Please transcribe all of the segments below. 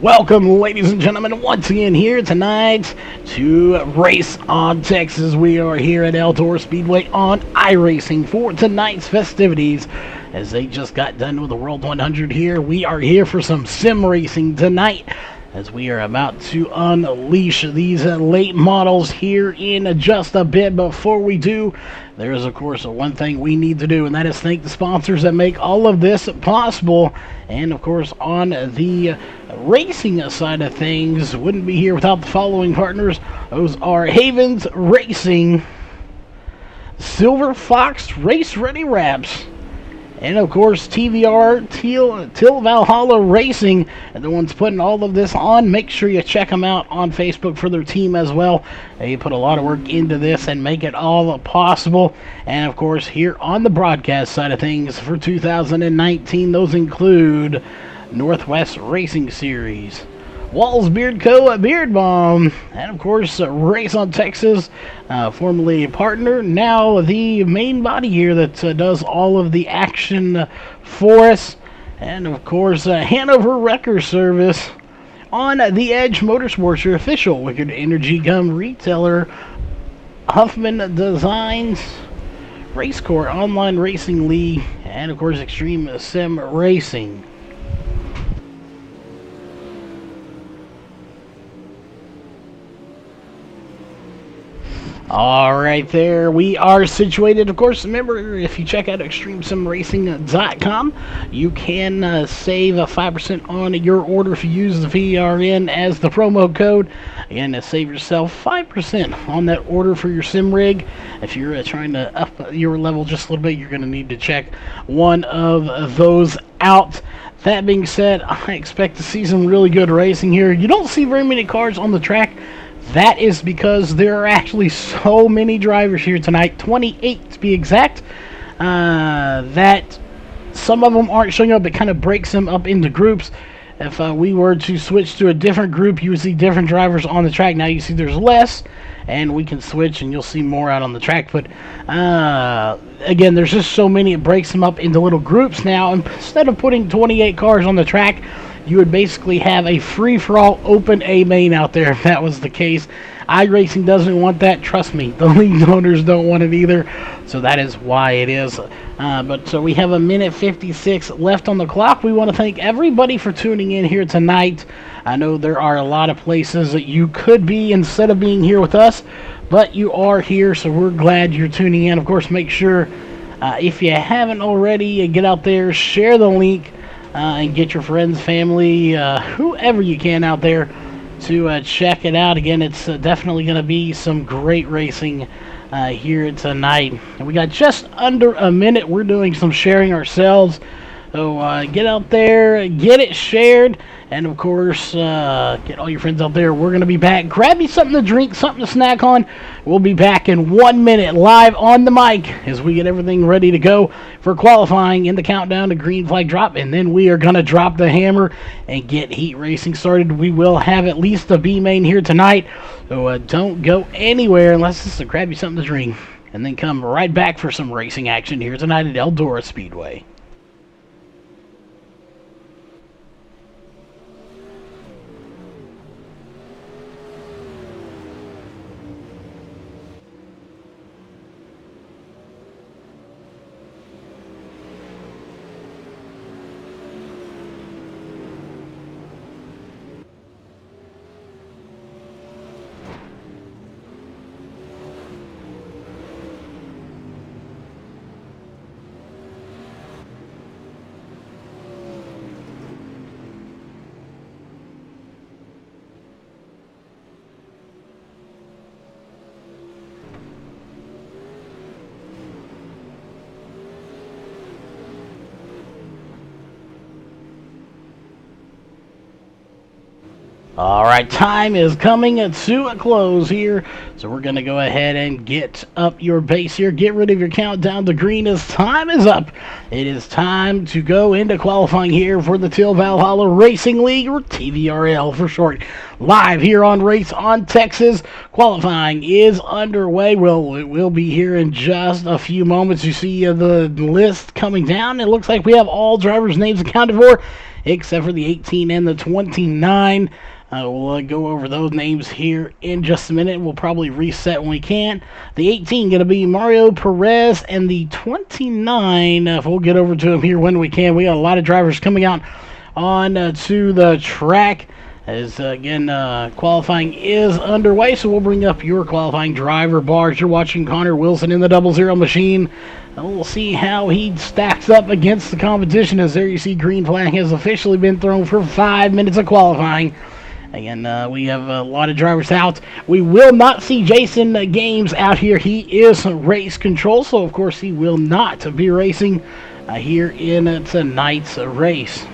Welcome, ladies and gentlemen, once again here tonight to Race on Texas. We are here at Eldora Speedway on iRacing for tonight's festivities. As they just got done with the World 100 here, we are here for some sim racing tonight, as we are about to unleash these late models here in just a bit. Before we do, there is, of course, one thing we need to do, and that is thank the sponsors that make all of this possible. And, of course, on the racing side of things, wouldn't be here without the following partners. Those are Havens Racing, Silver Fox Race Ready Wraps, and of course TVRL, Till Valhalla Racing, and the ones putting all of this on. Make sure you check them out on Facebook for their team as well. They put a lot of work into this and make it all possible. And of course, here on the broadcast side of things for 2019, those include Northwest Racing Series, Walls Beard Co. Beard Balm, and of course Race on Texas, formerly a partner, now the main body here that does all of the action for us, and of course Hanover Wrecker Service, On the Edge Motorsports, your official Wicked Energy Gum retailer, Huffman Designs, Racecore Online Racing League, and of course Extreme Sim Racing. Alright, there we are situated. Of course, remember, if you check out ExtremeSimRacing.com, you can save 5% on your order if you use the VRN as the promo code. Again, save yourself 5% on that order for your sim rig. If you're trying to up your level just a little bit, you're going to need to check one of those out. That being said, I expect to see some really good racing here. You don't see very many cars on the track. That is because there are actually so many drivers here tonight, 28 to be exact, that some of them aren't showing up. It kind of breaks them up into groups. If we were to switch to a different group, you would see different drivers on the track. Now you see there's less, and we can switch and you'll see more out on the track. But again, there's just so many, it breaks them up into little groups now. Instead of putting 28 cars on the track, you would basically have a free-for-all open A main out there if that was the case. iRacing doesn't want that. Trust me, the league owners don't want it either. So that is why it is. So we have a minute 56 left on the clock. We want to thank everybody for tuning in here tonight. I know there are a lot of places that you could be instead of being here with us, but you are here, so we're glad you're tuning in. Of course, make sure, if you haven't already, get out there, share the link, and get your friends, family, whoever you can out there to check it out. Again, it's definitely going to be some great racing here tonight. And we got just under a minute. We're doing some sharing ourselves. So get out there, get it shared, and of course, get all your friends out there. We're going to be back. Grab you something to drink, something to snack on. We'll be back in 1 minute live on the mic as we get everything ready to go for qualifying in the countdown to green flag drop. And then we are going to drop the hammer and get heat racing started. We will have at least a B main here tonight. So don't go anywhere unless it's to grab you something to drink. And then come right back for some racing action here tonight at Eldora Speedway. Alright, time is coming to a close here, so we're going to go ahead and get up your base here. Get rid of your countdown to green as time is up. It is time to go into qualifying here for the Till Valhalla Racing League, or TVRL for short. Live here on Race on Texas. Qualifying is underway. Well, it will be here in just a few moments. You see the list coming down. It looks like we have all drivers' names accounted for. except for the 18 and the 29. We'll go over those names here in just a minute. We'll probably reset when we can. The 18 going to be Mario Perez, and the 29, we'll get over to him here when we can. We got a lot of drivers coming out on to the track. As again, qualifying is underway, so we'll bring up your qualifying driver bars. You're watching Connor Wilson in the 00 machine. We'll see how he stacks up against the competition, as there you see green flag has officially been thrown for 5 minutes of qualifying. Again, we have a lot of drivers out. We will not see Jason Games out here. He is race control, so of course he will not be racing here in tonight's race.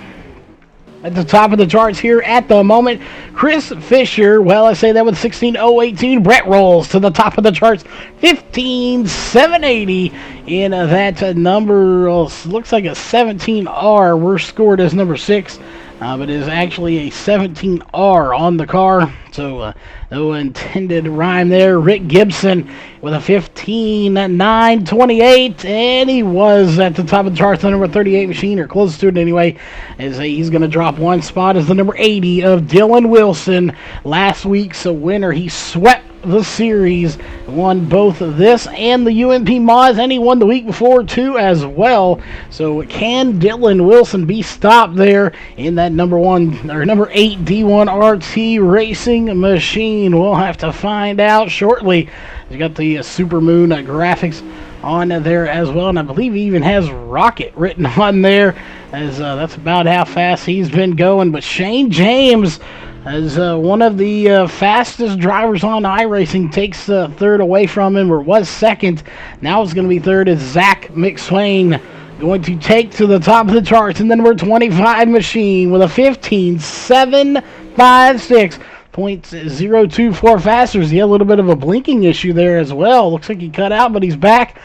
At the top of the charts here at the moment, Chris Fisher, well, I say that with 16.018. Brett rolls to the top of the charts, 15.780 in that number. Looks like a 17R. We're scored as number 6, but it is actually a 17R on the car. So no intended rhyme there. Rick Gibson with a 15.928, and he was at the top of the charts, the number 38 machine, or close to it anyway, as he's going to drop one spot as the number 80 of Dylan Wilson. Last week's winner. He swept the series, won both this and the UMP Mods, and he won the week before too as well. So can Dylan Wilson be stopped there in that number 8 D1 RT racing machine? We'll have to find out shortly. He's got the Super Moon graphics on there as well, and I believe he even has Rocket written on there, as that's about how fast he's been going. But Shane James, as one of the fastest drivers on iRacing, takes third away from him, or was second. Now it's going to be third, as Zach McSwain going to take to the top of the charts in the number 25 machine with a 15.756. 0.024 faster. He had a little bit of a blinking issue there as well. Looks like he cut out, but he's back.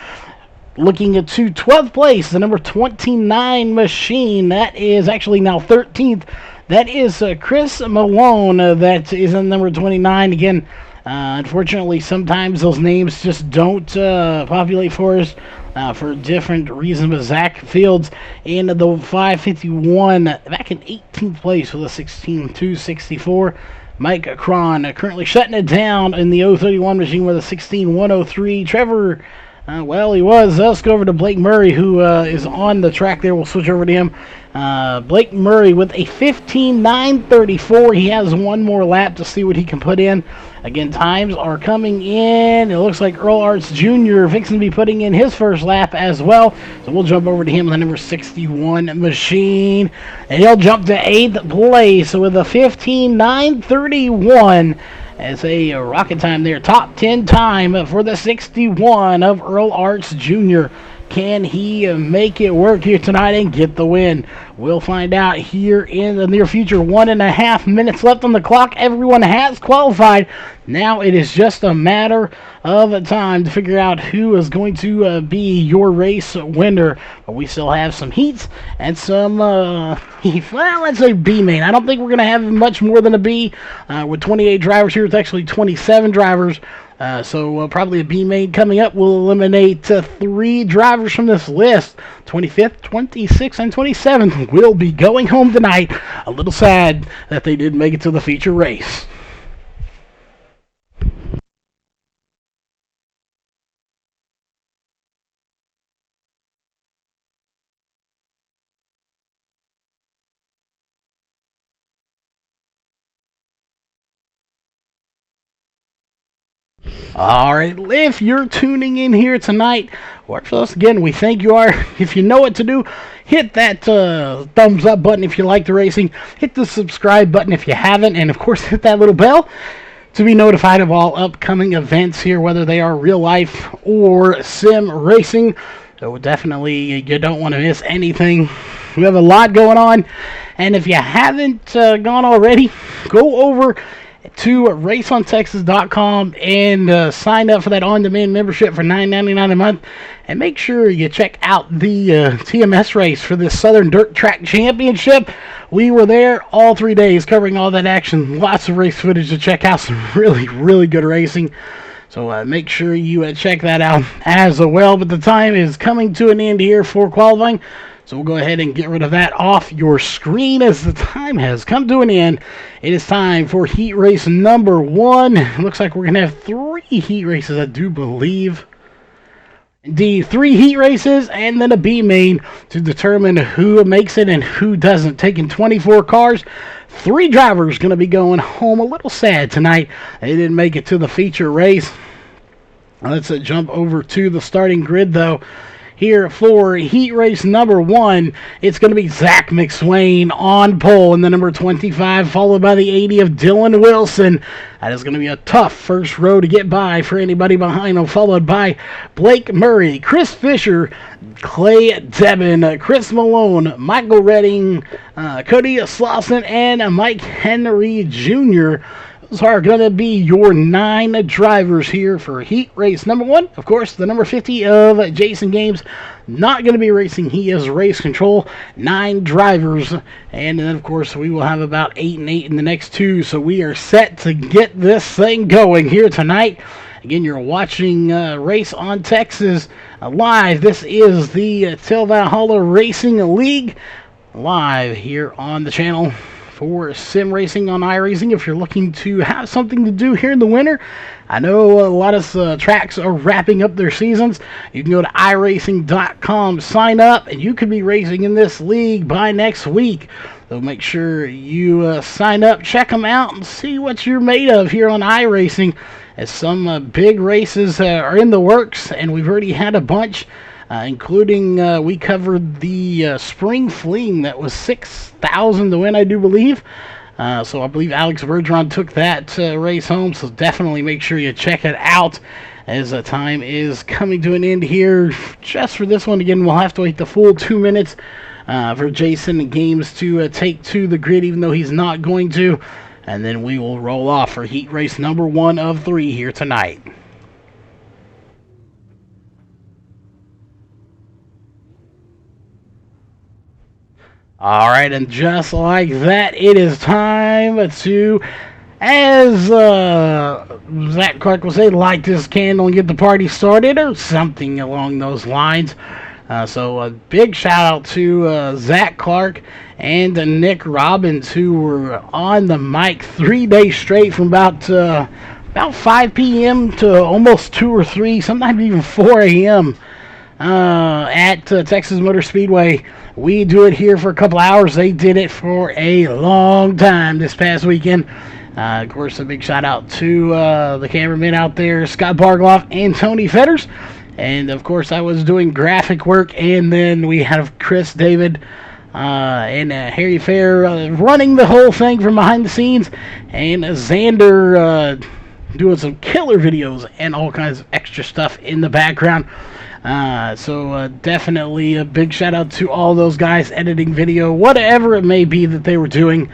Looking at 12th place, the number 29 machine. That is actually now 13th. That is Chris Malone. That is in number 29. Again, unfortunately, sometimes those names just don't populate for us for different reasons. But Zach Fields in the 551, back in 18th place with a 16.264. Mike Cron currently shutting it down in the 031 machine with a 16.103. Trevor, let's go over to Blake Murray, who is on the track there. We'll switch over to him. Blake Murray with a 15.934. He has one more lap to see what he can put in. Again, times are coming in. It looks like Earl Arts Jr. fixing to be putting in his first lap as well. So we'll jump over to him, the number 61 machine. And he'll jump to 8th place with a 15.931. As a rocket time there. Top 10 time for the 61 of Earl Arts Jr. Can he make it work here tonight and get the win? We'll find out here in the near future. 1.5 minutes left on the clock. Everyone has qualified. Now it is just a matter of time to figure out who is going to be your race winner. But we still have some heats and some, let's say B main. I don't think we're going to have much more than a B. With 28 drivers here, it's actually 27 drivers. So probably a B main coming up. We'll eliminate 3 drivers from this list. 25th, 26th, and 27th will be going home tonight. A little sad that they didn't make it to the feature race. Alright, if you're tuning in here tonight, watch us again, we thank you are. If you know what to do, hit that thumbs up button if you like the racing, hit the subscribe button if you haven't, and of course hit that little bell to be notified of all upcoming events here, whether they are real life or sim racing. So definitely you don't want to miss anything. We have a lot going on, and if you haven't gone already, go over to raceontexas.com and sign up for that on-demand membership for $9.99 a month, and make sure you check out the TMS race for the Southern Dirt Track Championship. We were there all 3 days covering all that action. Lots of race footage to check out. Some really, really good racing. So make sure you check that out as well. But the time is coming to an end here for qualifying. So we'll go ahead and get rid of that off your screen as the time has come to an end. It is time for heat race number 1. It looks like we're going to have 3 heat races, I do believe. Indeed, 3 heat races and then a B main to determine who makes it and who doesn't. Taking 24 cars, 3 drivers going to be going home a little sad tonight. They didn't make it to the feature race. Let's jump over to the starting grid, though. Here for heat race number 1, it's going to be Zach McSwain on pole in the number 25, followed by the 80 of Dylan Wilson. That is going to be a tough first row to get by for anybody behind him, followed by Blake Murray, Chris Fisher, Clay Devin, Chris Malone, Michael Redding, Cody Slauson, and Mike Henry Jr. Those are going to be your 9 drivers here for heat race number 1. Of course, the number 50 of Jason Games not going to be racing. He is race control. 9 drivers. And then, of course, we will have about 8 and 8 in the next 2. So we are set to get this thing going here tonight. Again, you're watching Race on Texas live. This is the TVRL Racing League live here on the channel for sim racing on iRacing. If you're looking to have something to do here in the winter, I know a lot of tracks are wrapping up their seasons. You can go to iRacing.com, sign up, and you could be racing in this league by next week. So make sure you sign up, check them out, and see what you're made of here on iRacing, as some big races are in the works, and we've already had a bunch. Including we covered the Spring Fling that was 6,000 to win, I do believe. So I believe Alex Bergeron took that race home. So definitely make sure you check it out, as the time is coming to an end here. Just for this one, again, we'll have to wait the full 2 minutes for Jason Games to take to the grid, even though he's not going to. And then we will roll off for heat race number 1 of 3 here tonight. Alright, and just like that, it is time to, as Zach Clark will say, light this candle and get the party started, or something along those lines. So a big shout out to Zach Clark and Nick Robbins, who were on the mic 3 days straight from about 5 p.m. to almost 2 or 3, sometimes even 4 a.m. At Texas Motor Speedway. We do it here for a couple hours. They did it for a long time this past weekend. Of course, a big shout out to the cameramen out there, Scott Bargloff and Tony Fetters. And of course, I was doing graphic work, and then we have Chris David and Harry Fair running the whole thing from behind the scenes, and Xander doing some killer videos and all kinds of extra stuff in the background. So definitely a big shout out to all those guys editing video, whatever it may be that they were doing.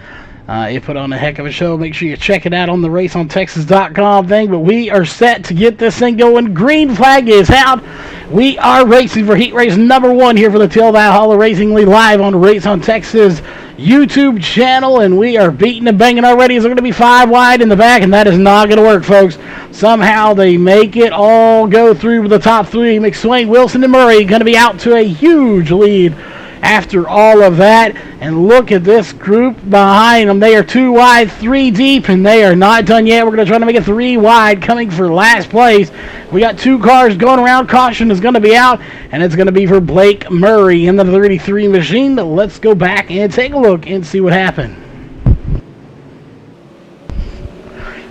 It put on a heck of a show. Make sure you check it out on the raceontexas.com thing. But we are set to get this thing going. Green flag is out. We are racing for heat race number 1 here for the TVRL Racing League live on Race on Texas YouTube channel, and we are beating and banging already. It's going to be 5 wide in the back, and that is not going to work, folks. Somehow they make it all go through the top 3. McSwain, Wilson, and Murray going to be out to a huge lead after all of that. And look at this group behind them. They are 2 wide, 3 deep, and they are not done yet. We're going to try to make it 3 wide, coming for last place. We got 2 cars going around. Caution is going to be out, and it's going to be for Blake Murray in the 33 machine. But let's go back and take a look and see what happened.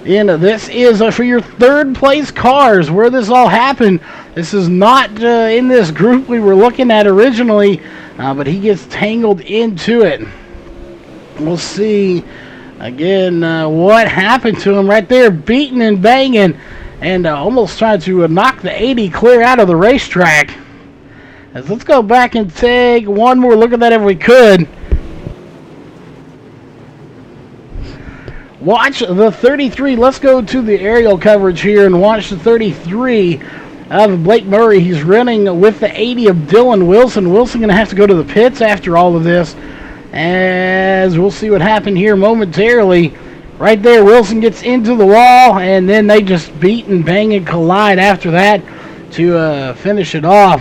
And this is for your 3rd place cars where this all happened. This is not in this group we were looking at originally, but he gets tangled into it. We'll see again what happened to him right there, beating and banging, and almost trying to knock the 80 clear out of the racetrack. Let's go back and take one more look at that if we could. Watch the 33. Let's go to the aerial coverage here and watch the 33 of Blake Murray. He's running with the 80 of Dylan Wilson. Wilson going to have to go to the pits after all of this, as we'll see what happened here momentarily. Right there, Wilson gets into the wall, and then they just beat and bang and collide after that to finish it off.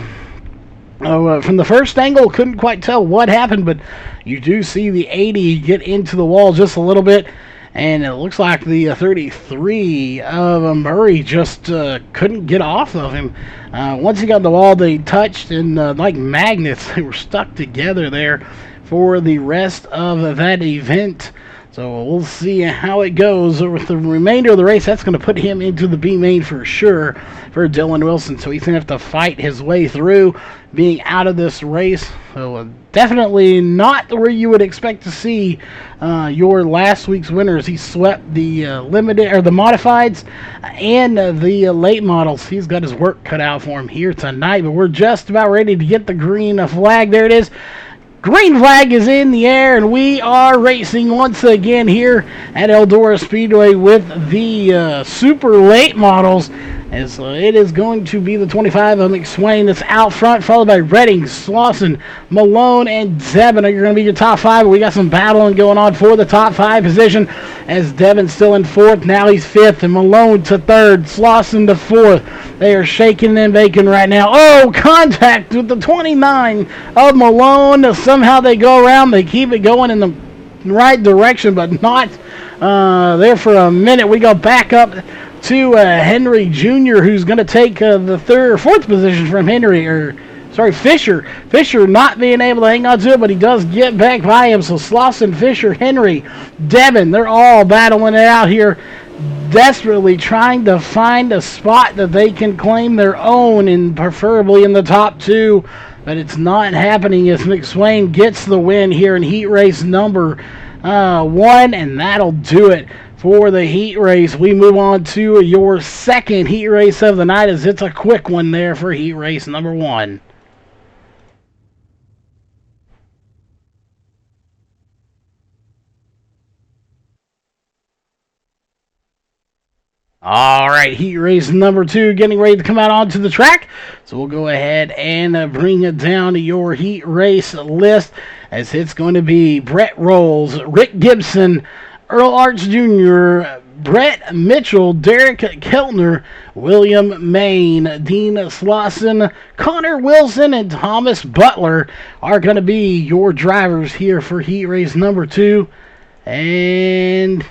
From the first angle, couldn't quite tell what happened, but you do see the 80 get into the wall just a little bit, and it looks like the 33 of Murray just couldn't get off of him. Once he got the wall, they touched, and like magnets, they were stuck together there for the rest of that event. So we'll see how it goes with the remainder of the race. That's going to put him into the B main for sure for Dylan Wilson. So he's going to have to fight his way through being out of this race. So definitely not where you would expect to see your last week's winners. He swept the limited or the modifieds and the late models. He's got his work cut out for him here tonight. But we're just about ready to get the green flag. There it is. Green flag is in the air, and we are racing once again here at Eldora Speedway with the super late models. As it is going to be the 25 of McSwain that's out front, followed by Redding, Slauson, Malone, and Devin. You're going to be your top five. We got some battling going on for the top five position as Devin's still in fourth. Now he's fifth, and Malone to third, Slauson to fourth. They are shaking and baking right now. Oh, contact with the 29 of Malone. Somehow they go around. They keep it going in the right direction, but not there for a minute. We go back up to Henry Jr., who's going to take the fourth position from Fisher. Fisher not being able to hang on to it, but he does get back by him. So Slauson, Fisher, Henry, Devin, they're all battling it out here, desperately trying to find a spot that they can claim their own, and preferably in the top two. But it's not happening as McSwain gets the win here in heat race number 1, and that'll do it for the heat race. We move on to your second heat race of the night, as it's a quick one there for heat race number 1. All right, heat race number 2 getting ready to come out onto the track. So we'll go ahead and bring it down to your heat race list, as it's going to be Brett Rolls, Rick Gibson, Earl Arts Jr., Brett Mitchell, Derek Keltner, William Main, Dean Slauson, Connor Wilson, and Thomas Butler are going to be your drivers here for heat race number 2. And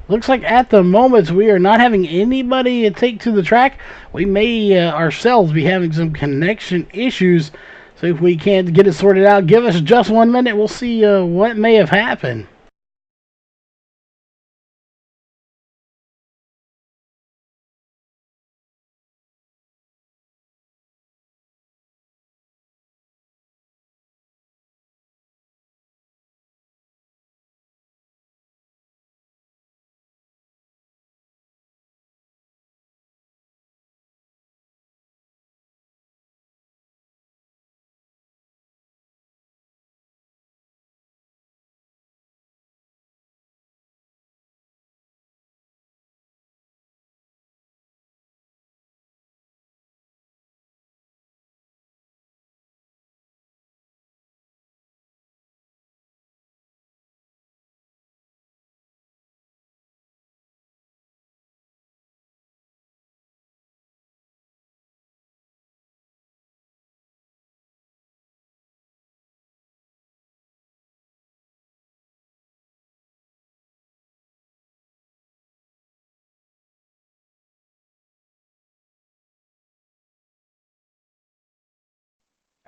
looks like at the moment we are not having anybody take to the track. We may ourselves be having some connection issues. So if we can't get it sorted out, give us just 1 minute. We'll see what may have happened.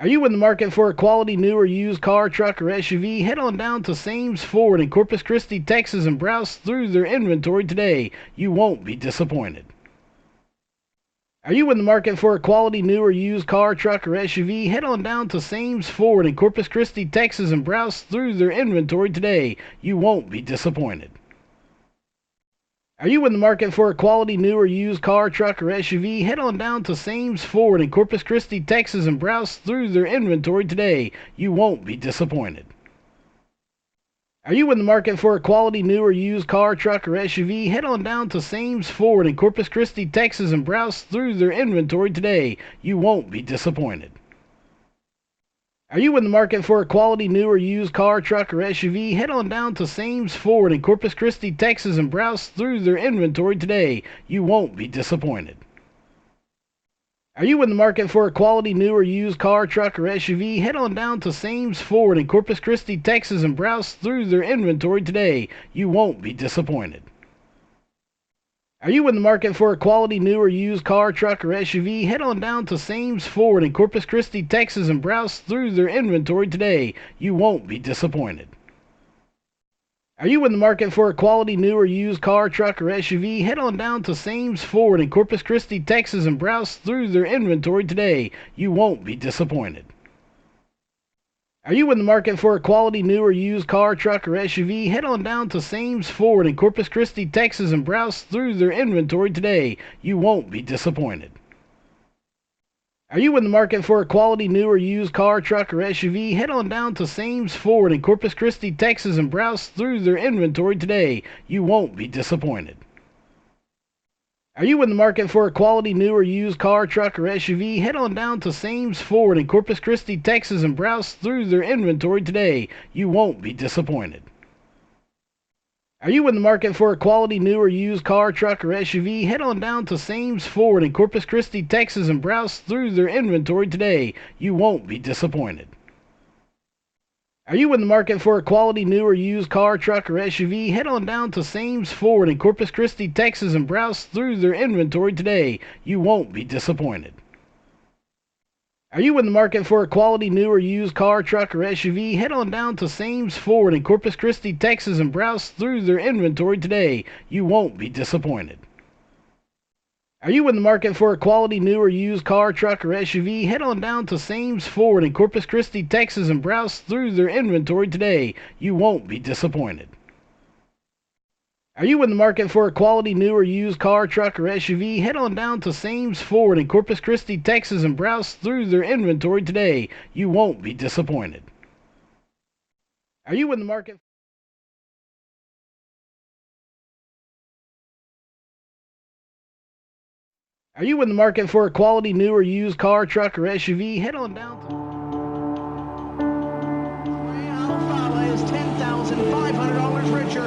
Are you in the market for a quality new or used car, truck, or SUV? Head on down to Sames Ford in Corpus Christi, Texas, and browse through their inventory today. You won't be disappointed. Are you in the market for a quality new or used car, truck, or SUV? Head on down to Sames Ford in Corpus Christi, Texas, and browse through their inventory today. You won't be disappointed. Are you in the market for a quality new or used car, truck, or SUV? Head on down to Sames Ford in Corpus Christi, Texas, and browse through their inventory today. You won't be disappointed. Are you in the market for a quality new or used car, truck, or SUV? Head on down to Sames Ford in Corpus Christi, Texas, and browse through their inventory today. You won't be disappointed. Are you in the market for a quality new or used car, truck, or SUV? Head on down to Sames Ford in Corpus Christi, Texas and browse through their inventory today. You won't be disappointed. Are you in the market for a quality new or used car, truck, or SUV? Head on down to Sames Ford in Corpus Christi, Texas and browse through their inventory today. You won't be disappointed. Are you in the market for a quality new or used car, truck, or SUV? Head on down to Sames Ford in Corpus Christi, Texas and browse through their inventory today. You won't be disappointed. Are you in the market for a quality new or used car, truck, or SUV? Head on down to Sames Ford in Corpus Christi, Texas and browse through their inventory today. You won't be disappointed. Are you in the market for a quality new or used car, truck, or SUV? Head on down to Sames Ford in Corpus Christi, Texas and browse through their inventory today. You won't be disappointed. Are you in the market for a quality new or used car, truck, or SUV? Head on down to Sames Ford in Corpus Christi, Texas and browse through their inventory today. You won't be disappointed. Are you in the market for a quality new or used car, truck, or SUV? Head on down to Sames Ford in Corpus Christi, Texas and browse through their inventory today. You won't be disappointed. Are you in the market for a quality new or used car, truck, or SUV? Head on down to Sames Ford in Corpus Christi, Texas and browse through their inventory today. You won't be disappointed. Are you in the market for a quality new or used car, truck, or SUV? Head on down to Sames Ford in Corpus Christi, Texas and browse through their inventory today. You won't be disappointed. Are you in the market for a quality new or used car, truck, or SUV? Head on down to Sames Ford in Corpus Christi, Texas and browse through their inventory today. You won't be disappointed. Are you in the market for a quality new or used car, truck, or SUV? Head on down to Sames Ford in Corpus Christi, Texas and browse through their inventory today. You won't be disappointed. Are you in the market for a quality new or used car, truck, or SUV? Head on down to Sames Ford in Corpus Christi, Texas and browse through their inventory today. You won't be disappointed. Are you in the market Are you in the market for a quality new or used car, truck, or SUV? Head on down to Alfalfa is $10,500 richer.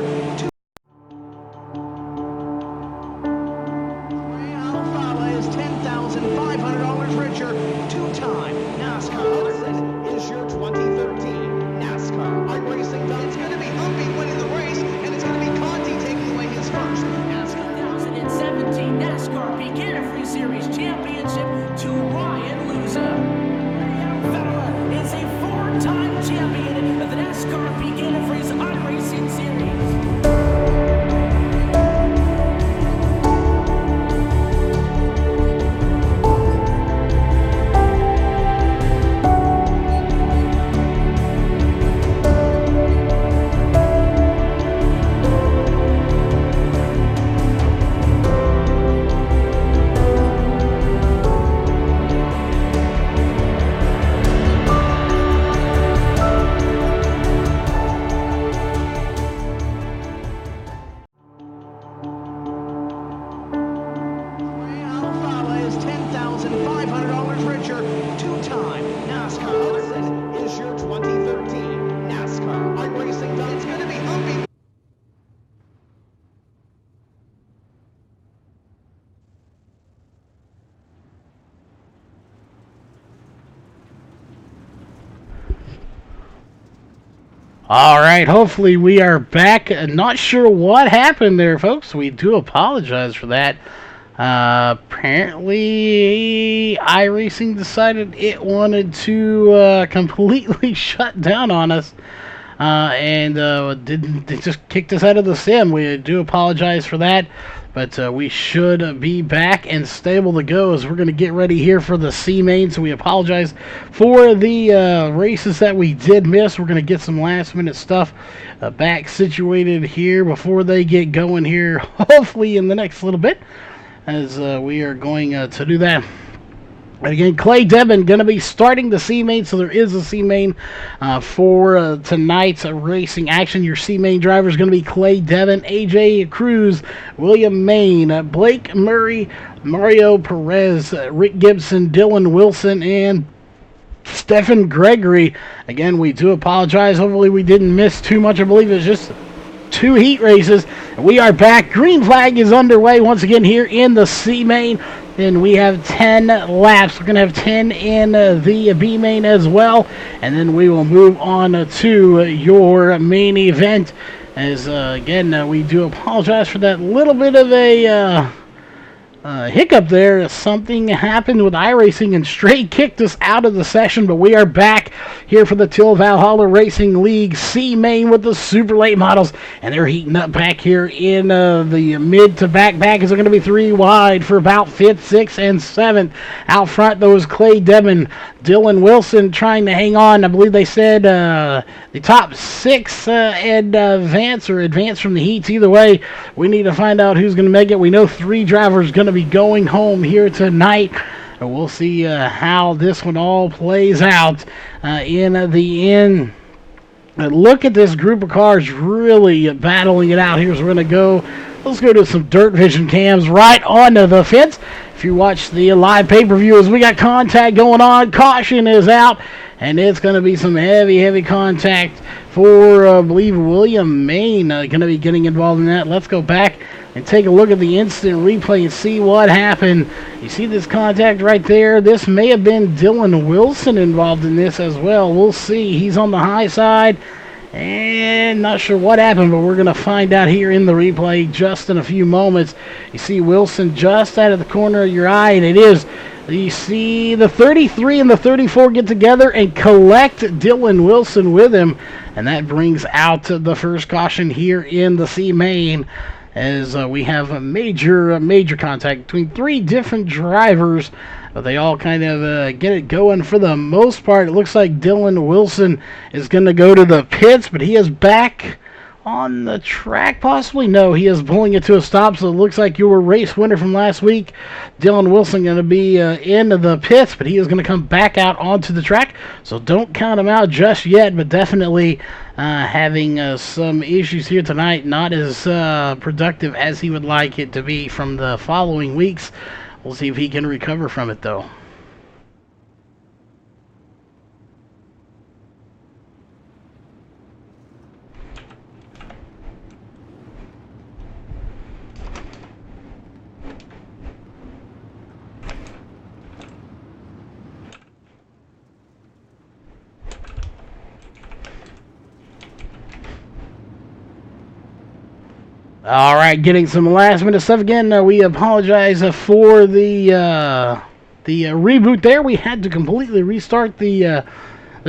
Alfalfa is $10,500 richer. Two-time NASCAR. This is your 2013 NASCAR iRacing. It's going to be Humpy winning the race, and it's going to be Conti taking away his first NASCAR 2017 NASCAR Beginner Series Championship to Ryan Luza. Eldora is a four-time champion of the NASCAR Beginner iRacing Series. $10,500 richer. Two-time NASCAR. This is your 2013 NASCAR iRacing. It's going to be Humpy. All right, hopefully we are back. Not sure what happened there, folks. We do apologize for that. Apparently, iRacing decided it wanted to completely shut down on us, and didn't. They just kicked us out of the sim. We do apologize for that, but we should be back and stable to go as we're going to get ready here for the C main. So we apologize for the races that we did miss. We're going to get some last minute stuff back situated here before they get going here, hopefully in the next little bit, as we are going to do that. And again, Clay Devin going to be starting the C main, so there is a C main for tonight's racing action. Your C main driver is going to be Clay Devin, AJ Cruz, William Main, Blake Murray, Mario Perez, Rick Gibson, Dylan Wilson, and Stephen Gregory. Again, we do apologize. Hopefully we didn't miss too much. I believe it was just 2 heat races. We are back. Green flag is underway once again here in the C main. And we have 10 laps. We're going to have 10 in the B main as well. And then we will move on to your main event. As, again, we do apologize for that little bit of a hiccup there. Something happened with iRacing and straight kicked us out of the session, but we are back here for the Till Valhalla Racing League C main with the super late models, and they're heating up back here in the mid to back pack. Is going to be 3 wide for about 5th, 6th, and 7th. Out front, those Clay Devon, Dylan Wilson trying to hang on. I believe they said the top 6 advance from the heats. Either way, we need to find out who's going to make it. We know 3 drivers going to be going home here tonight. We'll see how this one all plays out in the end. Look at this group of cars really battling it out here. So we're going to go. Let's go to some dirt vision cams right onto the fence. If you watch the live pay-per-view, as we got contact going on, caution is out, and it's going to be some heavy contact for, I believe, William Main going to be getting involved in that. Let's go back and take a look at the instant replay and see what happened. You see this contact right there? This may have been Dylan Wilson involved in this as well. We'll see. He's on the high side. And not sure what happened, but we're going to find out here in the replay just in a few moments. You see Wilson just out of the corner of your eye, and it is. You see the 33 and the 34 get together and collect Dylan Wilson with him, and that brings out the first caution here in the C main, as we have a major contact between 3 different drivers. But they all kind of get it going for the most part. It looks like Dylan Wilson is going to go to the pits, but he is back on the track, possibly. No, he is pulling it to a stop, so it looks like your race winner from last week, Dylan Wilson, going to be in the pits, but he is going to come back out onto the track, so don't count him out just yet, but definitely having some issues here tonight, not as productive as he would like it to be from the following weeks. We'll see if he can recover from it, though. All right, getting some last-minute stuff again. We apologize for the reboot there. We had to completely restart the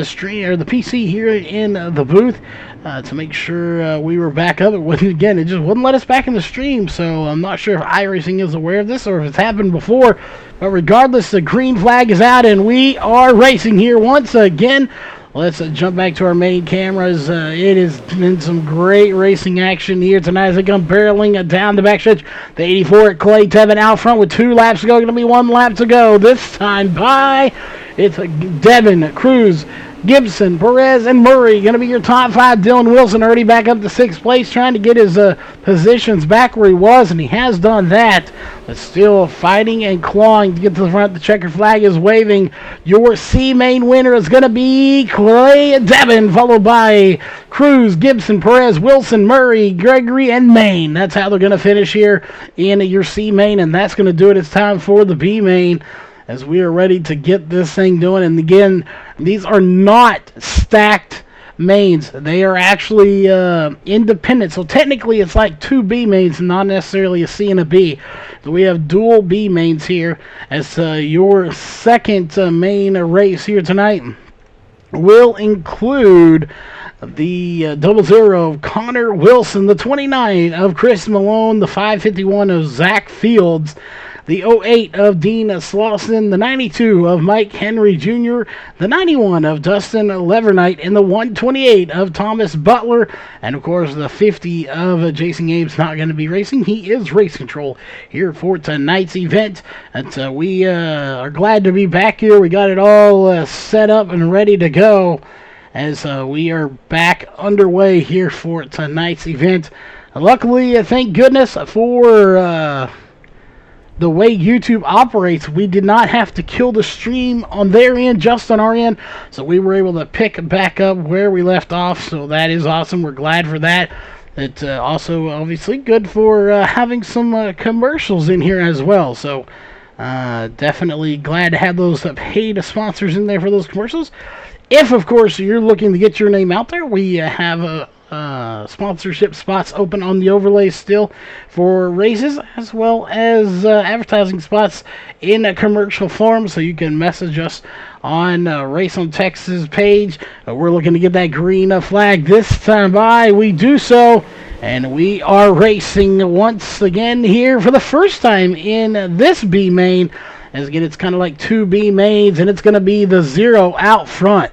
stream or the PC here in the booth to make sure we were back up. It just wouldn't let us back in the stream. So I'm not sure if iRacing is aware of this or if it's happened before. But regardless, the green flag is out and we are racing here once again. Let's jump back to our main cameras. It has been some great racing action here tonight as they come barreling down the backstretch. The 84 at Clay Tevin out front with 2 laps to go. Going to be 1 lap to go. This time by, it's Devin, Cruz, Gibson, Perez, and Murray. Going to be your top 5. Dylan Wilson already back up to 6th place, trying to get his positions back where he was, and he has done that. But still fighting and clawing to get to the front. The checker flag is waving. Your C main winner is going to be Clay Devin, followed by Cruz, Gibson, Perez, Wilson, Murray, Gregory, and Main. That's how they're going to finish here in your C main, and that's going to do it. It's time for the B main, as we are ready to get this thing doing. And again, these are not stacked mains. They are actually independent. So technically it's like 2 B mains, not necessarily a C and a B. So we have dual B mains here as your second main race here tonight will include the 00 of Connor Wilson, the 29 of Chris Malone, the 551 of Zach Fields, the 08 of Dean Slauson, the 92 of Mike Henry Jr., the 91 of Dustin Levernite, and the 128 of Thomas Butler, and of course the 50 of Jason Abe's not going to be racing. He is race control here for tonight's event. And we are glad to be back here. We got it all set up and ready to go as we are back underway here for tonight's event. Luckily, thank goodness for the way YouTube operates, we did not have to kill the stream on their end, just on our end. So we were able to pick back up where we left off. So that is awesome. We're glad for that. It's also obviously good for having some commercials in here as well. So definitely glad to have those paid sponsors in there for those commercials. If, of course, you're looking to get your name out there, we have sponsorship spots open on the overlay still for races, as well as advertising spots in a commercial form, so you can message us on Race on Texas page. We're looking to get that green flag this time by. We do so, and we are racing once again here for the first time in this B main. As again, it's kind of like two B mains, and it's going to be the 0 out front.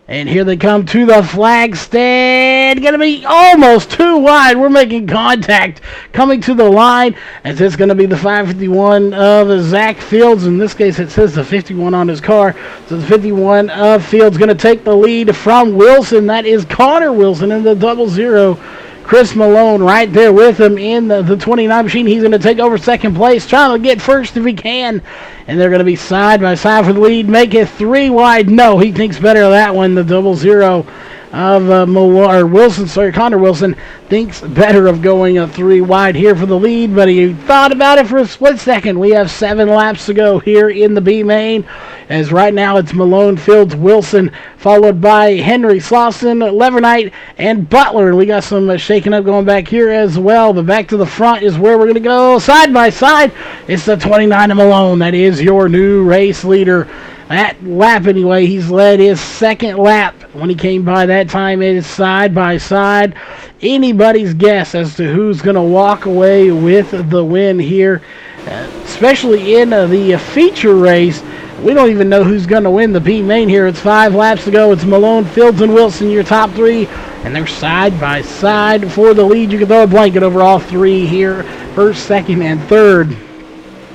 And here they come to the flag stand. Going to be almost too wide. We're making contact coming to the line. As it's going to be the 551 of Zach Fields. In this case, it says the 51 on his car. So the 51 of Fields going to take the lead from Wilson. That is Connor Wilson in the 00. Chris Malone right there with him in the 29 machine. He's going to take over second place, trying to get first if he can. And they're going to be side by side for the lead. Make it 3 wide. No, he thinks better of that one. The 00 of Connor Wilson thinks better of going 3 wide here for the lead, but he thought about it for a split second. We have 7 laps to go here in the B main, as right now it's Malone, Fields, Wilson, followed by Henry, Slauson, Levernite, and Butler. And we got some shaking up going back here as well, but back to the front is where we're going to go side by side. It's the 29 of Malone. That is your new race leader. That lap, anyway, he's led his second lap. When he came by that time, it is side by side. Anybody's guess as to who's going to walk away with the win here, especially in the feature race. We don't even know who's going to win the B main here. It's 5 laps to go. It's Malone, Fields, and Wilson, your top 3, and they're side by side for the lead. You can throw a blanket over all 3 here, first, second, and third.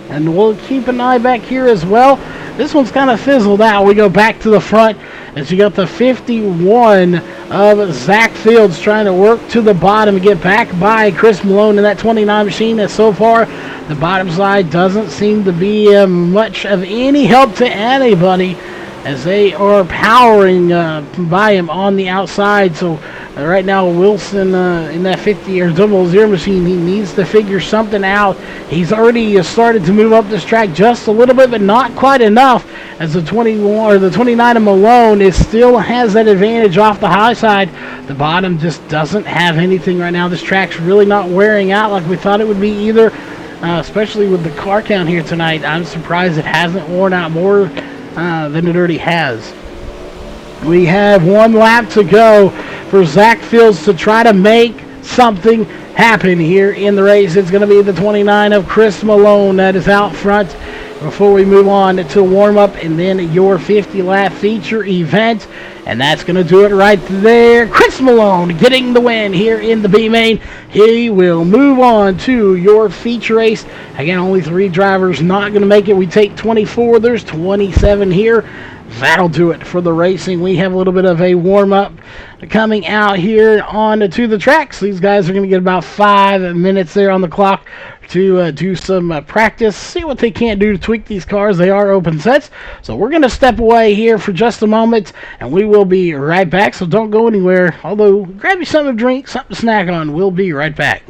And we'll keep an eye back here as well. This one's kind of fizzled out. We go back to the front as you got the 51 of Zach Fields trying to work to the bottom and get back by Chris Malone in that 29 machine. That so far, the bottom side doesn't seem to be much of any help to anybody, as they are powering by him on the outside. So right now, Wilson in that 50 or 00 machine, he needs to figure something out. He's already started to move up this track just a little bit, but not quite enough, as the 21 or the 29 of Malone still has that advantage off the high side. The bottom just doesn't have anything right now. This track's really not wearing out like we thought it would be either, especially with the car count here tonight. I'm surprised it hasn't worn out more than it already has. We have 1 lap to go for Zach Fields to try to make something happen here in the race. It's going to be the 29 of Chris Malone that is out front before we move on to warm up and then your 50-lap feature event. And that's going to do it right there. Chris Malone getting the win here in the B main. He will move on to your feature race. Again, only 3 drivers not going to make it. We take 24. There's 27 here. That'll do it for the racing. We have a little bit of a warm-up coming out here on to the tracks. These guys are going to get about 5 minutes there on the clock to do some practice, see what they can't do to tweak these cars. They are open sets. So we're going to step away here for just a moment, and we will be right back. So don't go anywhere. Although, grab you something to drink, something to snack on. We'll be right back.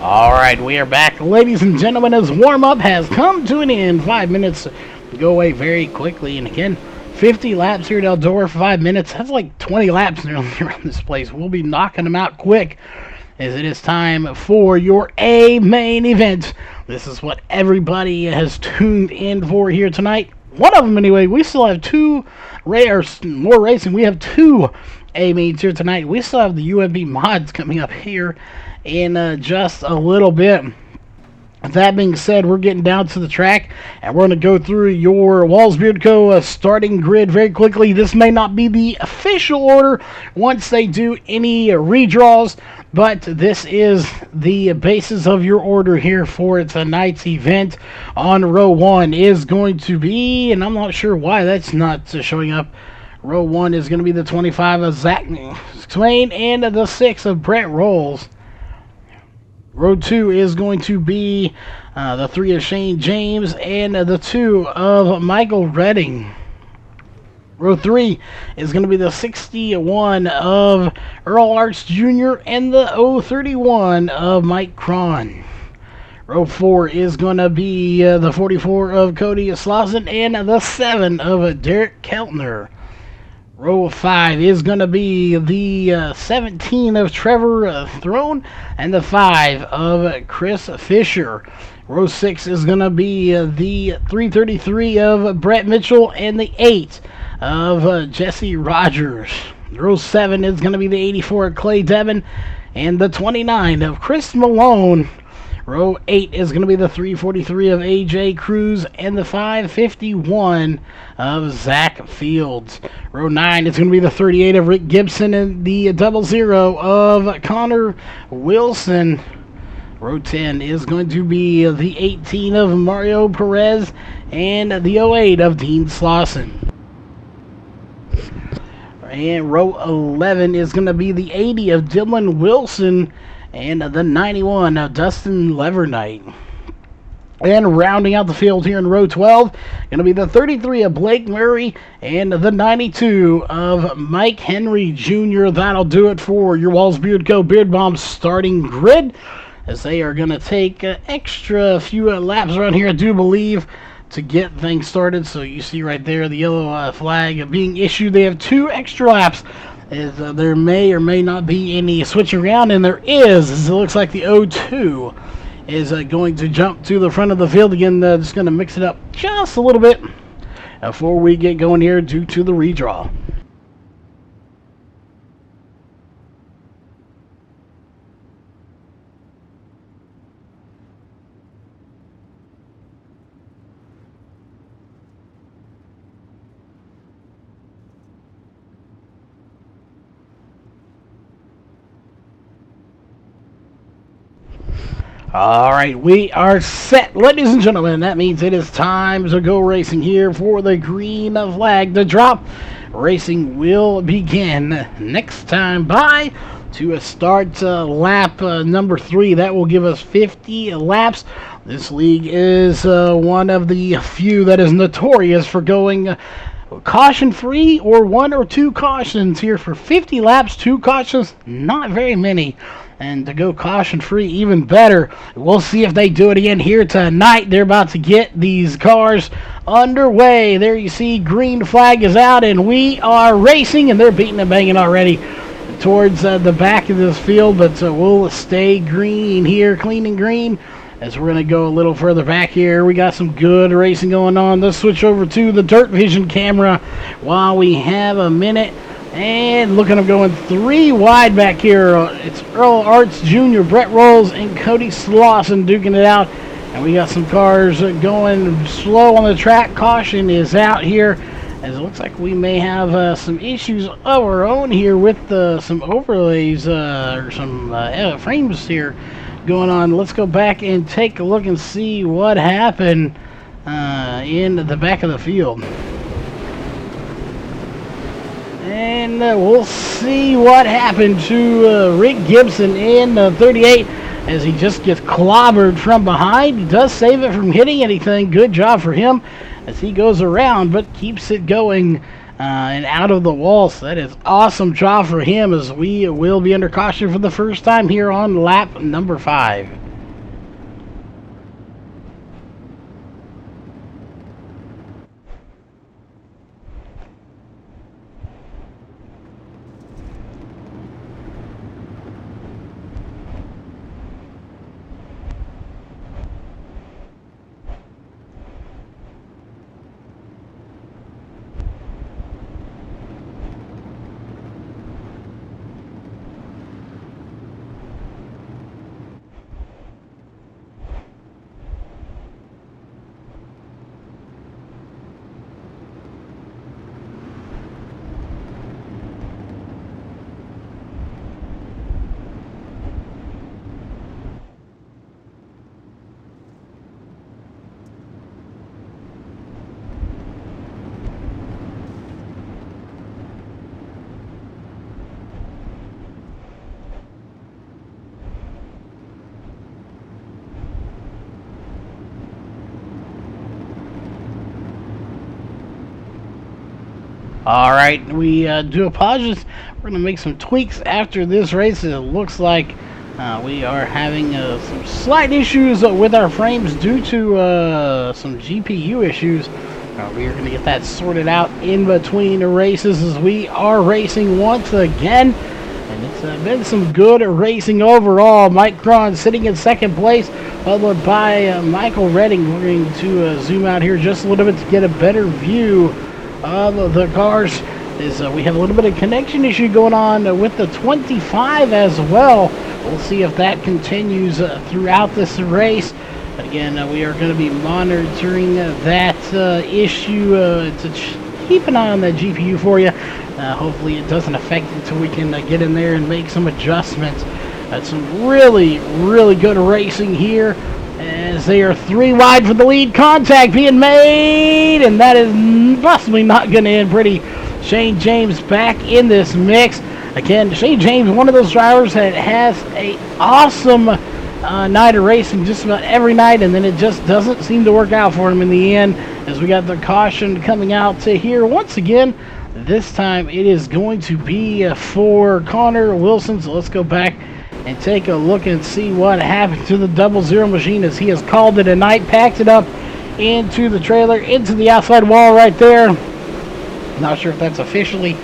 Alright, we are back, ladies and gentlemen, as warm-up has come to an end. 5 minutes go away very quickly, and again, 50 laps here at Eldora for 5 minutes. That's like 20 laps nearly around this place. We'll be knocking them out quick, as it is time for your A main event. This is what everybody has tuned in for here tonight. One of them, anyway. We still have more racing. We have two A mains here tonight. We still have the UMB mods coming up here in just a little bit. That being said, we're getting down to the track, and we're going to go through your Walls Beard Co. Starting grid very quickly. This may not be the official order once they do any redraws, but this is the basis of your order here for tonight's event. On row 1 is going to be, and I'm not sure why that's not showing up, row 1 is going to be the 25 of Zach Swain and the 6 of Brett Rolls. Row 2 is going to be the 3 of Shane James and the 2 of Michael Redding. Row 3 is going to be the 61 of Earl Arts Jr. and the 031 of Mike Cron. Row 4 is going to be the 44 of Cody Slauson and the 7 of Derek Keltner. Row 5 is going to be the 17 of Trevor Throne and the 5 of Chris Fisher. Row 6 is going to be the 333 of Brett Mitchell and the 8 of Jesse Rogers. Row 7 is going to be the 84 of Clay Devon and the 29 of Chris Malone. Row 8 is going to be the 343 of AJ Cruz and the 551 of Zach Fields. Row 9 is going to be the 38 of Rick Gibson and the 00 of Connor Wilson. Row 10 is going to be the 18 of Mario Perez and the 08 of Dean Slauson. And row 11 is going to be the 80 of Dylan Wilson and the 91 of Dustin Levernight. And rounding out the field here in row 12, going to be the 33 of Blake Murray and the 92 of Mike Henry Jr. That'll do it for your Walls Beard Co. Beard Bombs starting grid, as they are going to take extra few laps around here, I do believe, to get things started. So you see right there the yellow flag being issued. They have 2 extra laps. There may or may not be any switching around, and there is, as it looks like the 02 is going to jump to the front of the field again. Just going to mix it up just a little bit before we get going here due to the redraw. Alright, we are set, ladies and gentlemen. That means it is time to go racing here for the green flag to drop. Racing will begin next time by to start lap number 3. That will give us 50 laps. This league is one of the few that is notorious for going caution free or 1 or 2 cautions here for 50 laps. 2 cautions, not very many. And to go caution-free, even better. We'll see if they do it again here tonight. They're about to get these cars underway. There you see, green flag is out, and we are racing, and they're beating and banging already towards the back of this field. But we'll stay green here, clean and green, as we're going to go a little further back here. We got some good racing going on. Let's switch over to the Dirt Vision camera while we have a minute. And look at them going 3 wide back here. It's Earl Arts Jr., Brett Rolls, and Cody Slauson duking it out. And we got some cars going slow on the track. Caution is out here, as it looks like we may have some issues of our own here with some overlays or some frames here going on. Let's go back and take a look and see what happened in the back of the field. And we'll see what happened to Rick Gibson in 38 as he just gets clobbered from behind. He does save it from hitting anything. Good job for him as he goes around, but keeps it going and out of the wall. So that is awesome job for him, as we will be under caution for the first time here on lap number 5. Alright, we do apologize. We're going to make some tweaks after this race. It looks like we are having some slight issues with our frames due to some GPU issues. We are going to get that sorted out in between races as we are racing once again. And it's been some good racing overall. Mike Cron sitting in second place, followed by Michael Redding. We're going to zoom out here just a little bit to get a better view of the cars. We have a little bit of connection issue going on with the 25 as well. We'll see if that continues throughout this race. Again, we are going to be monitoring that issue to keep an eye on that GPU for you. Hopefully it doesn't affect it until we can get in there and make some adjustments. Some really, really good racing here as they are 3 wide for the lead. Contact being made, and that is possibly not going to end pretty. Shane James back in this mix. Again, Shane James, one of those drivers that has a awesome night of racing just about every night, and then it just doesn't seem to work out for him in the end as we got the caution coming out to here once again. This time it is going to be for Connor Wilson, so let's go back and take a look and see what happened to the 00 machine as he has called it a night, packed it up into the trailer, into the outside wall right there. Not sure if that's officially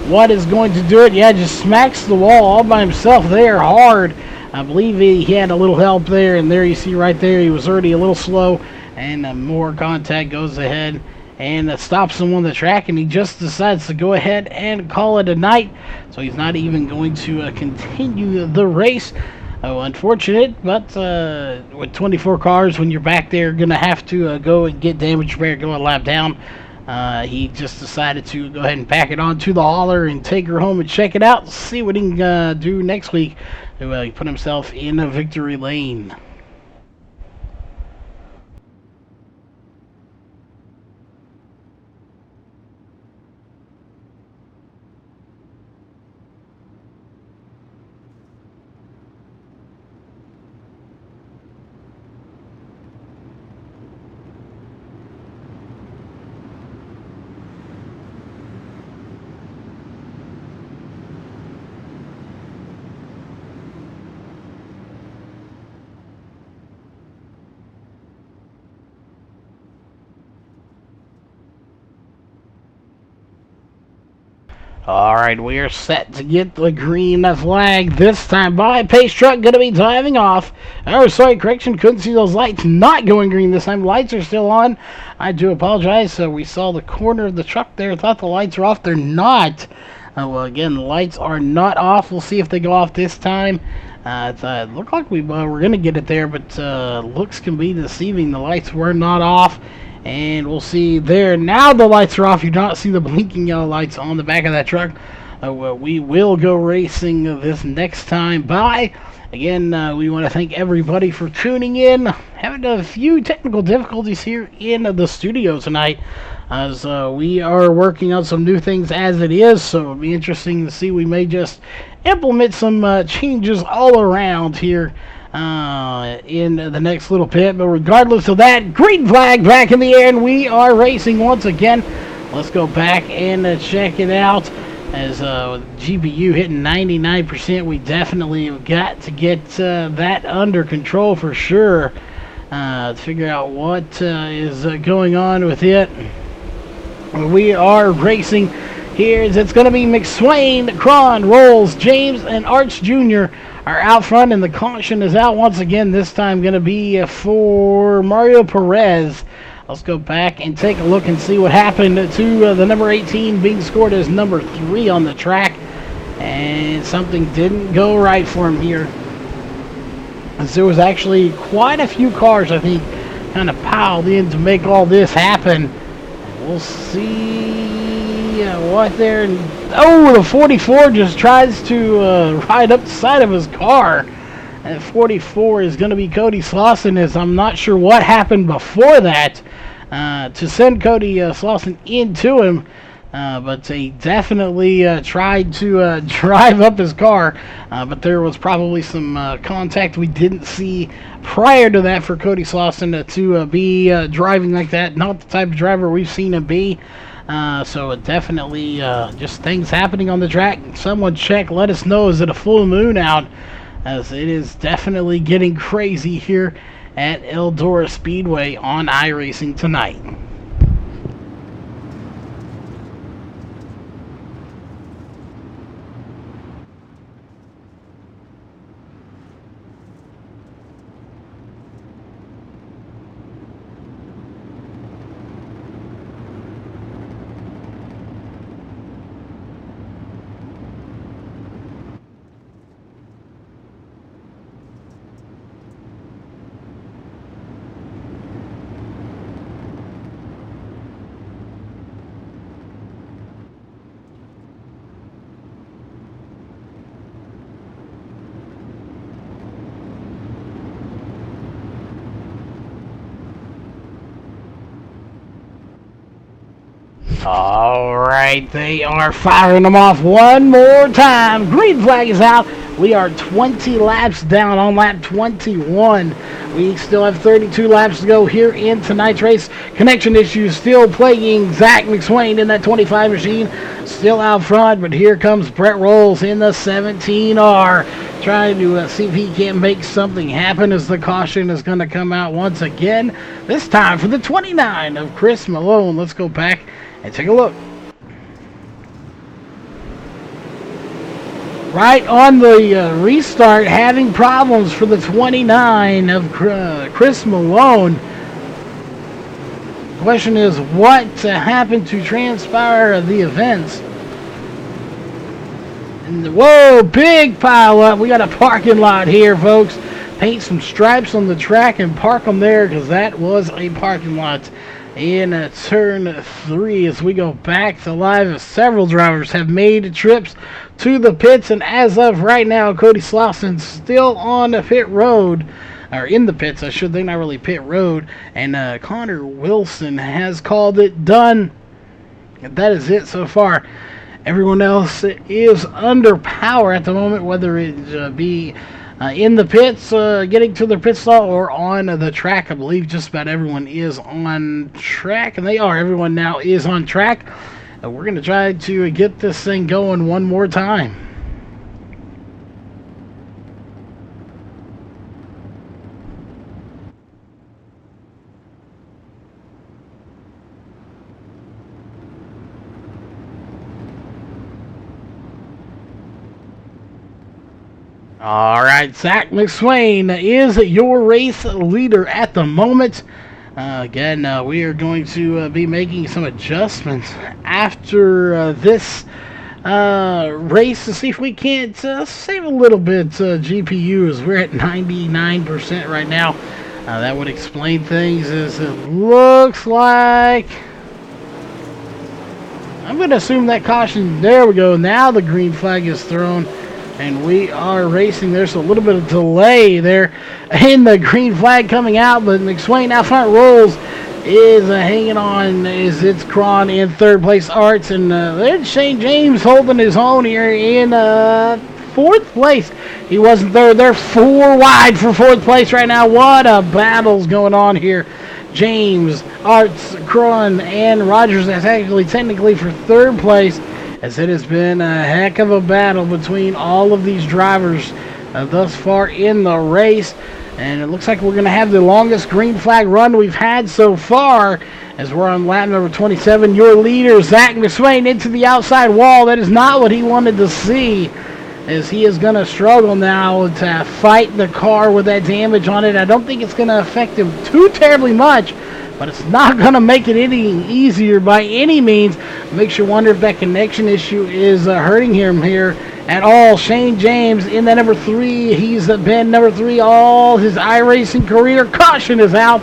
what is going to do it. Yeah, just smacks the wall all by himself there hard. I believe he had a little help there, and there you see right there he was already a little slow, and more contact goes ahead and stops him on the track, and he just decides to go ahead and call it a night. So he's not even going to continue the race. Oh, unfortunate, but with 24 cars, when you're back there, going to have to go and get damage repair, go a lap down. He just decided to go ahead and pack it onto the hauler and take her home and check it out, see what he can do next week to put himself in a victory lane. Alright, we are set to get the green flag this time by Pace Truck. Going to be diving off. Oh, sorry, correction. Couldn't see those lights not going green this time. Lights are still on. I do apologize. We saw the corner of the truck there. Thought the lights were off. They're not. Well, again, the lights are not off. We'll see if they go off this time. It looked like we were going to get it there, but looks can be deceiving. The lights were not off. And we'll see there. Now the lights are off. You do not see the blinking yellow lights on the back of that truck. Well, we will go racing this next time by. Again, we want to thank everybody for tuning in. Having a few technical difficulties here in the studio tonight, as we are working on some new things as it is. So it'll be interesting to see. We may just implement some changes all around here in the next little bit, but regardless of that, green flag back in the air, and we are racing once again. Let's go back and check it out. As GPU hitting 99%, we definitely have got to get that under control for sure. To figure out what is going on with it. We are racing here. It's going to be McSwain, Cron, Rolls, James, and Arch Jr. are out front, and the caution is out once again. This time going to be for Mario Perez. Let's go back and take a look and see what happened to the number 18 being scored as number 3 on the track. And something didn't go right for him here. As there was actually quite a few cars, I think, kind of piled in to make all this happen. We'll see what there. Oh, the 44 just tries to ride up the side of his car. And 44 is going to be Cody Slauson, as I'm not sure what happened before that to send Cody Slauson into him. But he definitely tried to drive up his car. But there was probably some contact we didn't see prior to that for Cody Slauson to be driving like that. Not the type of driver we've seen him be. So definitely just things happening on the track. Someone check, let us know, is it a full moon out? As it is definitely getting crazy here at Eldora Speedway on iRacing tonight. Alright, they are firing them off one more time. Green flag is out. We are 20 laps down on lap 21. We still have 32 laps to go here in tonight's race. Connection issues still plaguing Zach McSwain in that 25 machine. Still out front, but here comes Brett Rolls in the 17R. Trying to see if he can make something happen as the caution is going to come out once again. This time for the 29 of Chris Malone. Let's go back and take a look. Right on the restart, having problems for the 29 of Chris Malone. Question is, what happened to transpire the events? And whoa, big pile up. We got a parking lot here, folks. Paint some stripes on the track and park them there, because that was a parking lot in turn 3 as we go back to live. Several drivers have made trips to the pits, and as of right now, Cody Slauson still on the pit road, or in the pits, I should think, not really pit road, and Connor Wilson has called it done. That is it so far. Everyone else is under power at the moment, whether it be in the pits, getting to their pit stall, or on the track. I believe just about everyone is on track, and they are. Everyone now is on track. We're going to try to get this thing going one more time. All right, Zach McSwain is your race leader at the moment. Again, we are going to be making some adjustments after this race to see if we can't save a little bit GPUs. We're at 99% right now. That would explain things, as it looks like. I'm going to assume that caution. There we go. Now the green flag is thrown. And we are racing. There's a little bit of delay there in the green flag coming out, but McSwain out front rolls is hanging on. Is it's Cron in third place, Arts, and there's Shane James holding his own here in fourth place. He wasn't third. They're 4 wide for fourth place right now. What a battle's going on here. James, Arts, Cron, and Rogers is actually technically for third place, as it has been a heck of a battle between all of these drivers thus far in the race. And it looks like we're going to have the longest green flag run we've had so far, as we're on lap number 27. Your leader, Zach McSwain, into the outside wall. That is not what he wanted to see, as he is going to struggle now to fight the car with that damage on it. I don't think it's going to affect him too terribly much, but it's not going to make it any easier by any means. Makes you wonder if that connection issue is hurting him here at all. Shane James in that number 3. He's been number 3 all his iRacing career. Caution is out.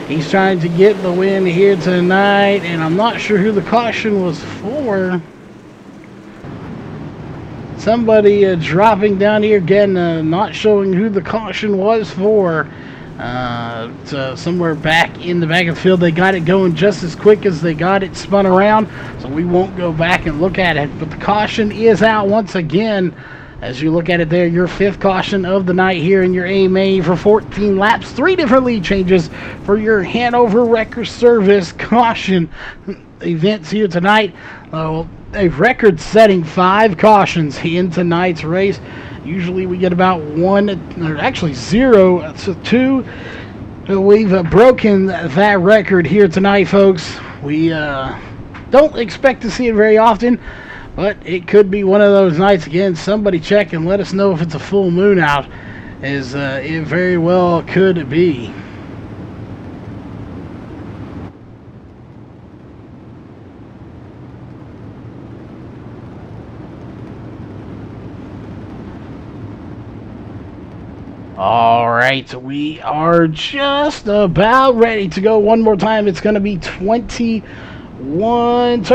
He's trying to get the win here tonight, and I'm not sure who the caution was for. Somebody dropping down here again, not showing who the caution was for. Somewhere back in the back of the field. They got it going just as quick as they got it spun around, so we won't go back and look at it. But the caution is out once again. As you look at it there, your 5th caution of the night here in your AMA for 14 laps. 3 different lead changes for your Hanover Wrecker Service caution. events here tonight. A record-setting 5 cautions in tonight's race. Usually we get about 1, or actually 0 to 2. We've broken that record here tonight, folks. We don't expect to see it very often, but it could be one of those nights again. Somebody check and let us know if it's a full moon out, as it very well could be. Alright, we are just about ready to go one more time. It's going to be 20 laps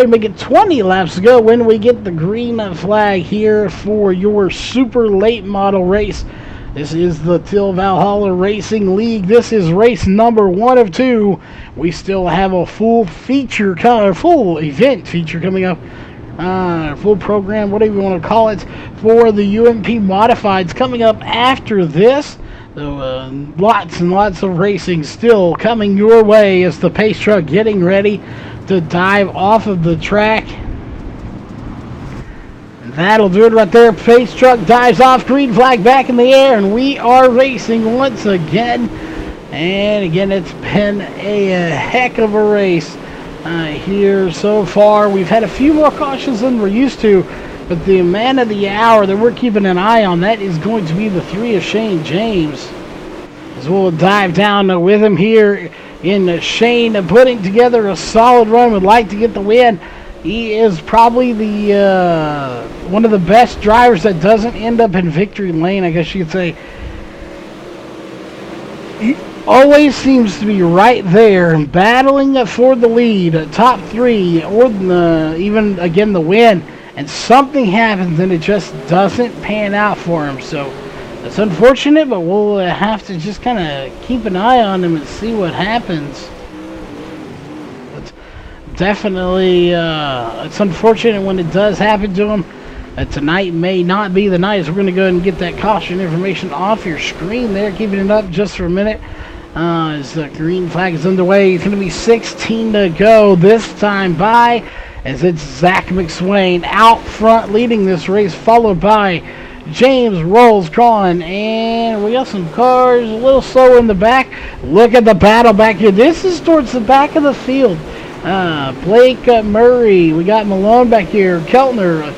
to go when we get the green flag here for your super late model race. This is the Till Valhalla Racing League. This is race number 1 of 2. We still have a full event feature coming up. Full program, whatever you want to call it, for the UMP Modifieds coming up after this. So lots and lots of racing still coming your way as the pace truck getting ready to dive off of the track. And that'll do it right there. Pace truck dives off, green flag back in the air, and we are racing once again. And again, it's been a heck of a race here so far. We've had a few more cautions than we're used to, but the man of the hour that we're keeping an eye on, that is going to be the 3 of Shane James. As we'll dive down with him here in Shane, putting together a solid run, would like to get the win. He is probably the one of the best drivers that doesn't end up in victory lane, I guess you could say. He always seems to be right there, battling for the lead, top 3, or even again the win. And something happens and it just doesn't pan out for him. So it's unfortunate, but we'll have to just kind of keep an eye on him and see what happens. But definitely, it's unfortunate when it does happen to him. Tonight may not be the night, so we're going to go ahead and get that caution information off your screen there. Keeping it up just for a minute. As the green flag is underway, it's going to be 16 to go this time by, as it's Zach McSwain out front leading this race, followed by James Rolls Cron, and we got some cars a little slow in the back. Look at the battle back here. This is towards the back of the field. Blake Murray, we got Malone back here, Keltner,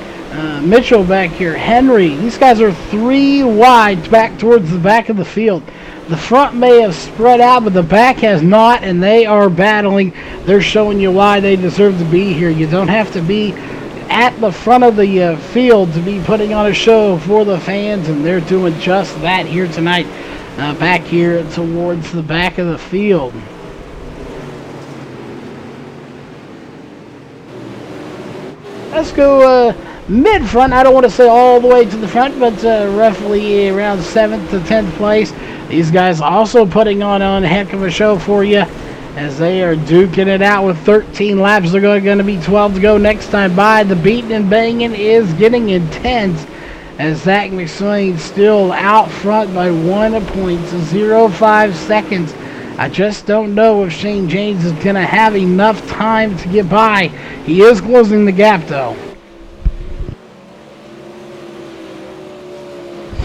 Mitchell back here, Henry. These guys are 3 wide back towards the back of the field. The front may have spread out, but the back has not, and they are battling. They're showing you why they deserve to be here. You don't have to be at the front of the field to be putting on a show for the fans, and they're doing just that here tonight, back here towards the back of the field. Let's go mid-front. I don't want to say all the way to the front, but roughly around 7th to 10th place. These guys also putting on a heck of a show for you as they are duking it out with 13 laps to go. Going to be 12 to go next time by. The beating and banging is getting intense as Zach McSwain still out front by 1.05 seconds. I just don't know if Shane James is going to have enough time to get by. He is closing the gap though.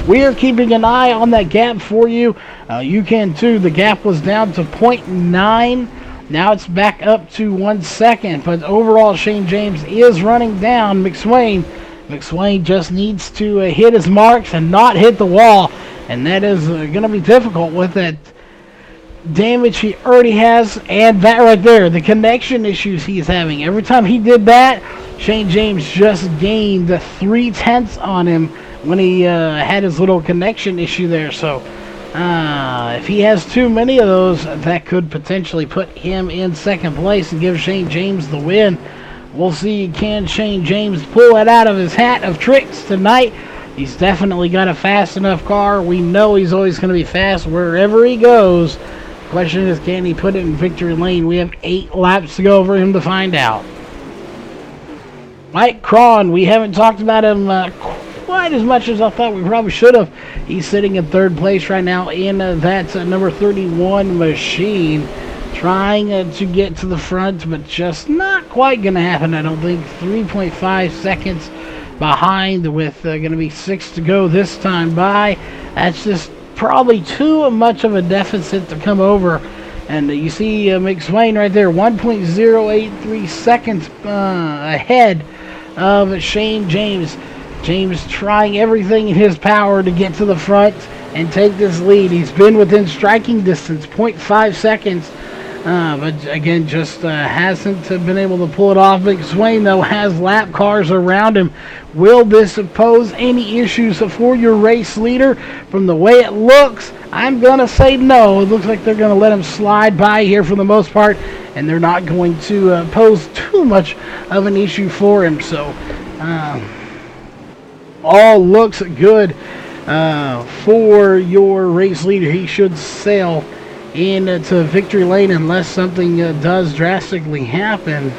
We are keeping an eye on that gap for you. You can too. The gap was down to 0.9. Now it's back up to 1 second. But overall, Shane James is running down McSwain. McSwain just needs to hit his marks and not hit the wall. And that is going to be difficult with that damage he already has. And that right there, the connection issues he's having. Every time he did that, Shane James just gained 3/10 on him when he had his little connection issue there. So if he has too many of those, that could potentially put him in second place and give Shane James the win. We'll see, can Shane James pull it out of his hat of tricks tonight? He's definitely got a fast enough car. We know he's always going to be fast wherever he goes. The question is, can he put it in victory lane? We have 8 laps to go for him to find out. Mike Cron, we haven't talked about him quite as much as I thought we probably should have. He's sitting in 3rd place right now in that number 31 machine. trying to get to the front, but just not quite going to happen, I don't think. 3.5 seconds behind with going to be 6 to go this time by. That's just probably too much of a deficit to come over. And you see McSwain right there, 1.083 seconds ahead of Shane James. James trying everything in his power to get to the front and take this lead. He's been within striking distance, zero point 0.5 seconds. But again, just hasn't been able to pull it off. McSwain, though, has lap cars around him. Will this pose any issues for your race leader? From the way it looks, I'm going to say no. It looks like they're going to let him slide by here for the most part, and they're not going to pose too much of an issue for him. So, all looks good for your race leader. He should sail into victory lane unless something does drastically happen.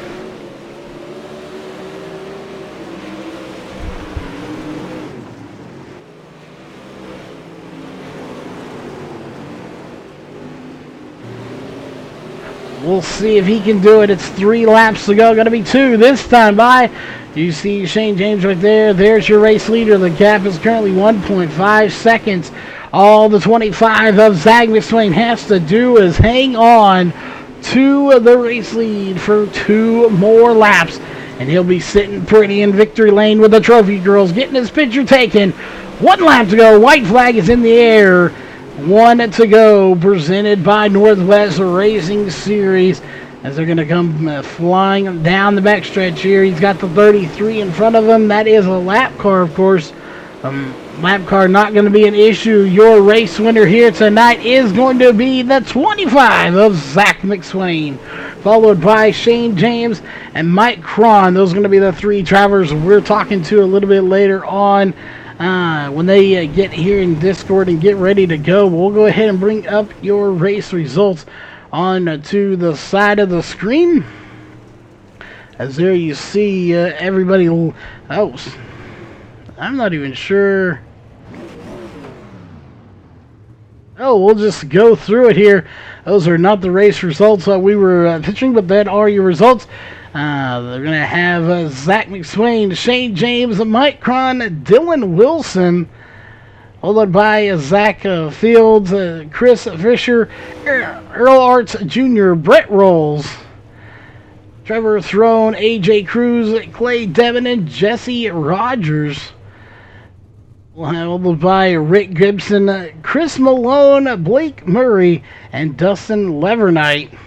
We'll see if he can do it. It's 3 laps to go. Going to be 2 this time by. You see Shane James right there. There's your race leader. The gap is currently 1.5 seconds. All the 25 of Zach McSwain has to do is hang on to the race lead for 2 more laps. And he'll be sitting pretty in victory lane with the trophy girls getting his picture taken. 1 lap to go. White flag is in the air. 1 to go. Presented by Northwest Racing Series. As they're going to come flying down the backstretch here. He's got the 33 in front of him. That is a lap car, of course. Lap car not going to be an issue. Your race winner here tonight is going to be the 25 of Zach McSwain, followed by Shane James and Mike Cron. Those are going to be the 3 drivers we're talking to a little bit later on. When they get here in Discord and get ready to go, we'll go ahead and bring up your race results on to the side of the screen. As there you see everybody. I'm not even sure. We'll just go through it here. Those are not the race results we were pitching, but that are your results. They're going to have Zach McSwain, Shane James, Mike Cron, Dylan Wilson, followed by Zach Fields, Chris Fisher, Earl Arts Jr., Brett Rolls, Trevor Throne, AJ Cruz, Clay Devon, and Jesse Rogers. Followed by Rick Gibson, Chris Malone, Blake Murray, and Dustin Levernite.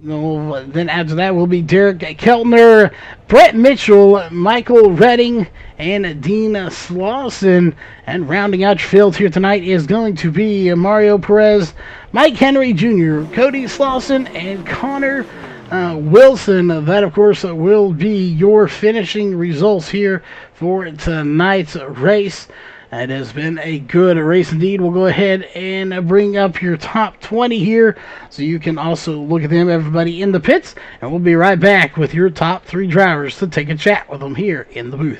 Then after that will be Derek Keltner, Brett Mitchell, Michael Redding, and Dean Slauson. And rounding out your field here tonight is going to be Mario Perez, Mike Henry Jr., Cody Slauson, and Connor Wilson. That, of course, will be your finishing results here for tonight's race. It has been a good race indeed. We'll go ahead and bring up your top 20 here so you can also look at them, everybody in the pits. And we'll be right back with your top 3 drivers to take a chat with them here in the booth.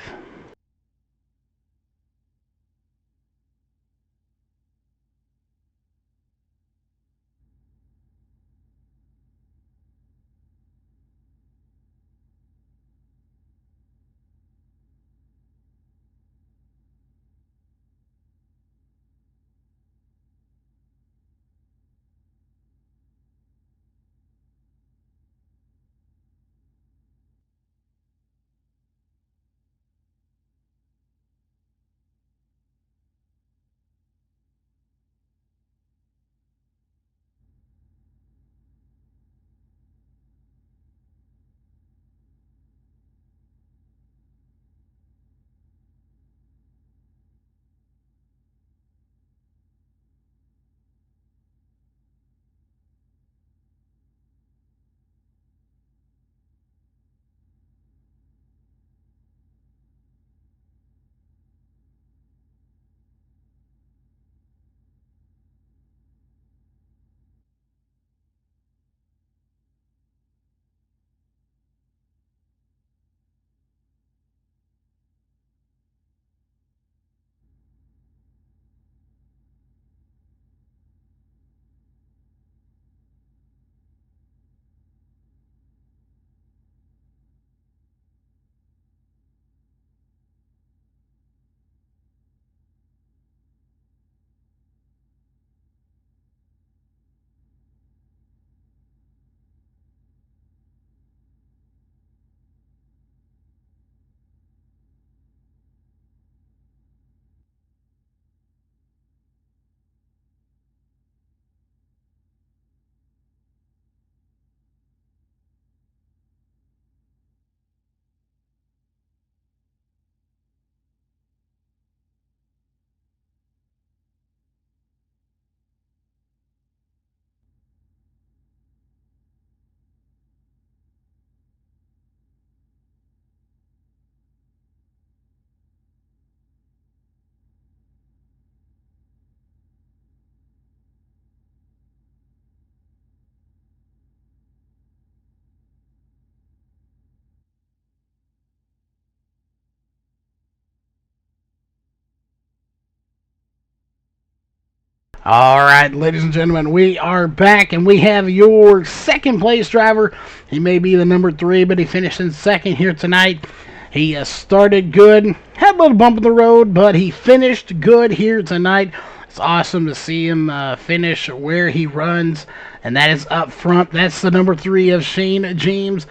All right, ladies and gentlemen, we are back, and we have your second place driver. He may be the number 3, but he finished in second here tonight. He started good, had a little bump in the road, but he finished good here tonight. It's awesome to see him finish where he runs, and that is up front. That's the number 3 of Shane James.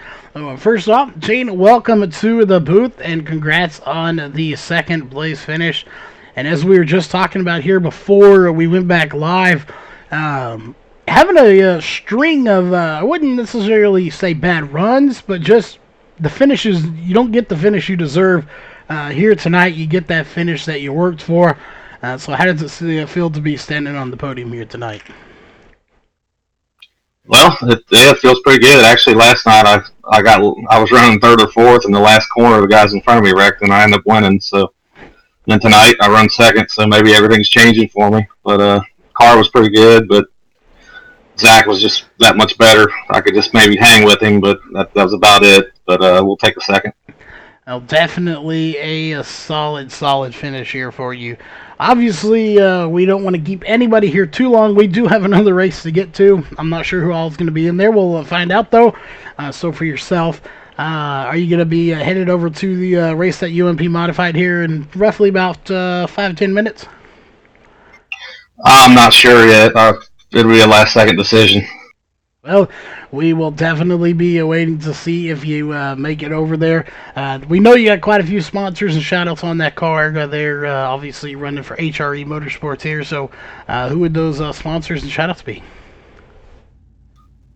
First off, Shane, welcome to the booth, and congrats on the second place finish. And as we were just talking about here before we went back live, having a string of, I wouldn't necessarily say bad runs, but just the finishes, you don't get the finish you deserve. Here tonight, you get that finish that you worked for. So how does it feel to be standing on the podium here tonight? Well, it feels pretty good. Actually, last night I was running third or fourth, and the last corner the guys in front of me wrecked, and I ended up winning. So then tonight I run second, so maybe everything's changing for me. But car was pretty good, but Zach was just that much better. I could just maybe hang with him, but that was about it. But we'll take a second. Well, definitely a solid finish here for you. Obviously, we don't want to keep anybody here too long. We do have another race to get to. I'm not sure who all is going to be in there. We'll find out, though. So for yourself, are you going to be headed over to the race that UMP modified here in roughly about 5 to 10 minutes? I'm not sure yet. It'll be a last-second decision. Well, we will definitely be waiting to see if you make it over there. We know you got quite a few sponsors and shout-outs on that car. They're obviously running for HRE Motorsports here. So who would those sponsors and shout-outs be?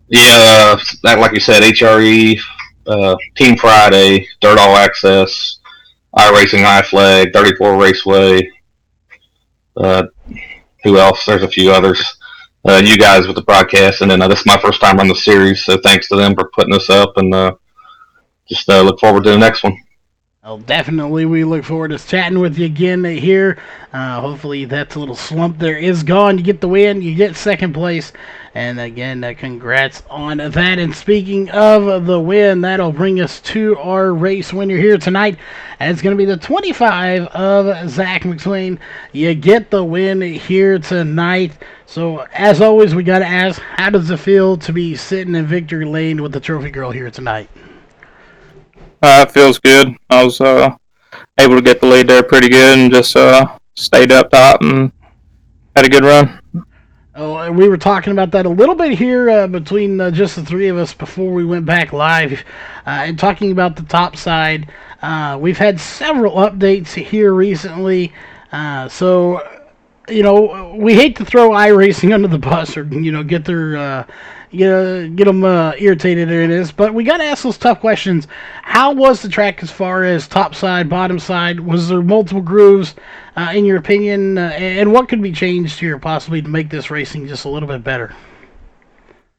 Yeah, like you said, HRE, Team Friday, Dirt All Access, iRacing, iFlag, 34 Raceway. Who else? There's a few others. You guys with the broadcast, and then this is my first time on the series, so thanks to them for putting us up, and just look forward to the next one. Well, definitely, we look forward to chatting with you again here. Hopefully that little slump there is gone. You get the win, you get second place, and again, congrats on that. And speaking of the win, that'll bring us to our race winner here tonight, and it's going to be the 25 of Zach McSwain. You get the win here tonight. So, as always, we got to ask, how does it feel to be sitting in victory lane with the trophy girl here tonight? It feels good. I was able to get the lead there pretty good and just stayed up top and had a good run. Oh, we were talking about that a little bit here between just the three of us before we went back live and talking about the top side. We've had several updates here recently. So, we hate to throw iRacing under the bus or, get their... get them irritated in this, but we got to ask those tough questions. How was the track as far as top side, bottom side? Was there multiple grooves, in your opinion? And what could be changed here possibly to make this racing just a little bit better?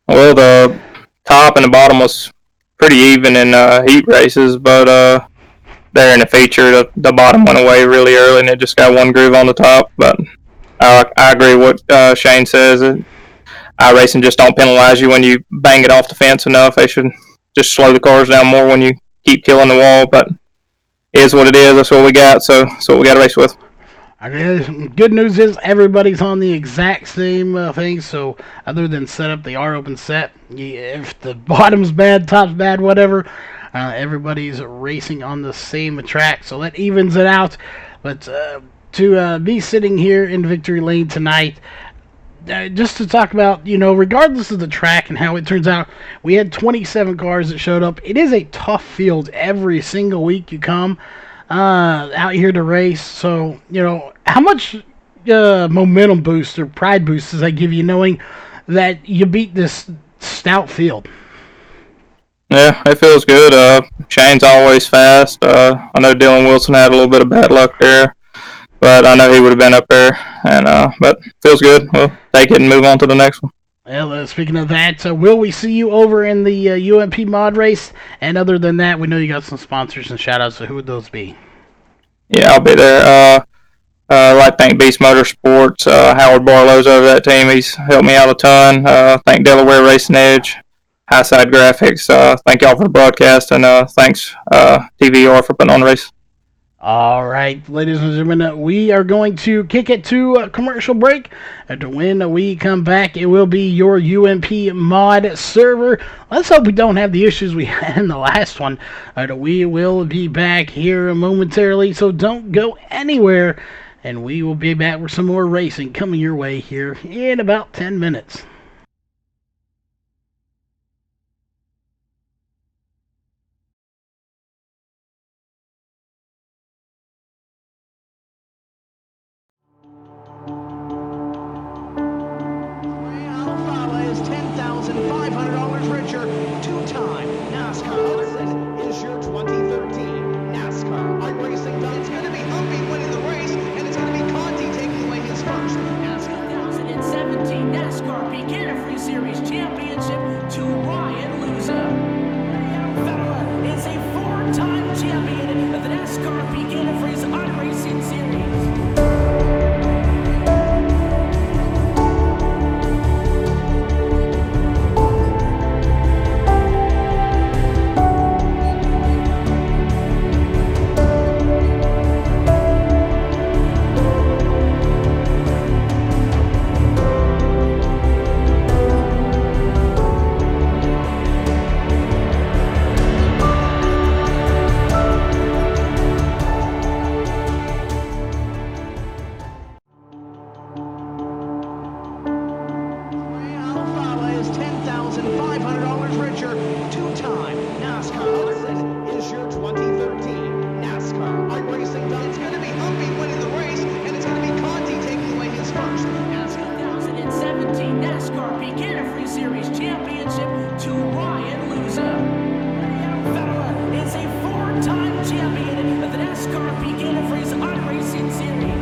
Well, the top and the bottom was pretty even in heat races, but there in the feature, the bottom went away really early and it just got one groove on the top. But I agree with what Shane says. iRacing just don't penalize you when you bang it off the fence enough. They should just slow the cars down more when you keep killing the wall. But it is what it is. That's what we got. So that's what we got to race with. Good news is everybody's on the exact same thing. So other than setup, they are open set. If the bottom's bad, top's bad, whatever, everybody's racing on the same track. So that evens it out. But to be sitting here in victory lane tonight, just to talk about, regardless of the track and how it turns out, we had 27 cars that showed up. It is a tough field every single week you come out here to race. So, how much momentum boost or pride boost does that give you knowing that you beat this stout field? Yeah, it feels good. Shane's always fast. I know Dylan Wilson had a little bit of bad luck there. But I know he would have been up there, and but feels good. We'll take it and move on to the next one. Well, speaking of that, will we see you over in the UMP mod race? And other than that, we know you got some sponsors and shout-outs, so who would those be? Yeah, I'll be there. I'd like to thank Beast Motorsports. Howard Barlow's over that team. He's helped me out a ton. Thank Delaware Racing Edge, Highside Graphics. Thank y'all for the broadcast, and thanks TVRL for putting on the race. All right, ladies and gentlemen, we are going to kick it to a commercial break. And when we come back, it will be your UMP mod server. Let's hope we don't have the issues we had in the last one. We will be back here momentarily, so don't go anywhere. And we will be back with some more racing coming your way here in about 10 minutes. Is $10,500 richer. Two-time NASCAR. This is your 2013 NASCAR iRacing. It's going to be Humpy winning the race, and it's going to be Conti taking away his first NASCAR 2017 NASCAR Beginner-Free Series Championship to Ryan Luza. Eldora is a four-time champion of the NASCAR Beginner-Free iRacing Series. $500 richer. Two-time NASCAR. This is your 2013 NASCAR iRacing. It's going to be Humpy winning the race, and it's going to be Conti taking away his first NASCAR 2017 NASCAR Beginner-Free Series Championship to Ryan Luza. Eldora is a four-time champion of the NASCAR Beginner-Free iRacing Series.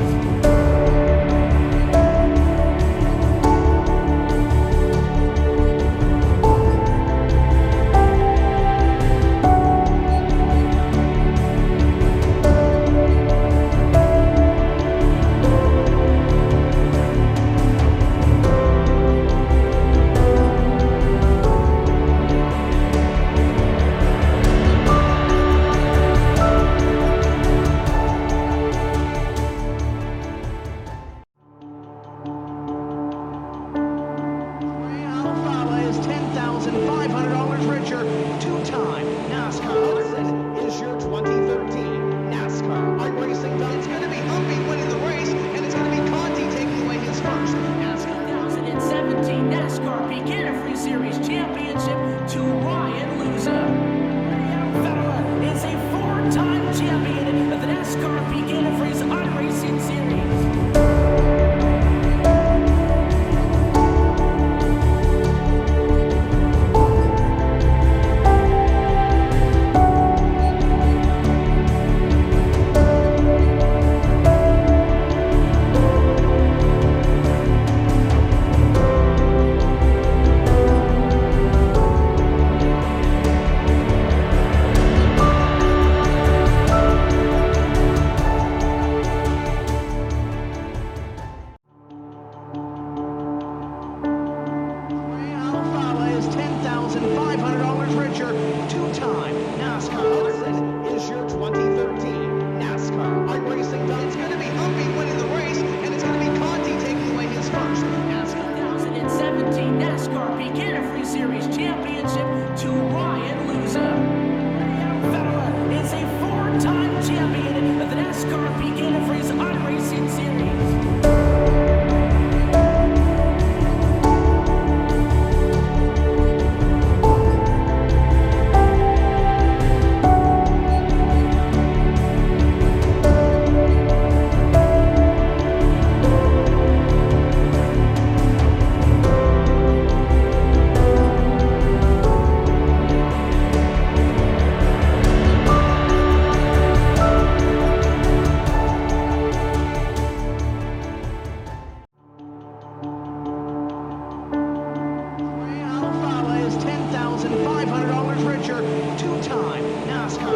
Is $10,500 richer. Two-time NASCAR. This is your 2013 NASCAR iRacing. It's going to be Humpy winning the race, and it's going to be Conti taking away his first NASCAR 2017 NASCAR Beginner-Free Series Championship to Ryan Luza. Eldora is a four-time champion of the NASCAR Beginner-Free iRacing Series. Is $10,500 richer. Two-time NASCAR. This is your 2013 NASCAR iRacing. It's going to be Humpy winning the race, and it's going to be Conti taking away his first NASCAR 2017 NASCAR Beginner-Free Series Championship to Ryan Luza. Eldora is a four-time champion of the NASCAR Beginner-Free iRacing Series. Is $10,500 richer. Two-time NASCAR.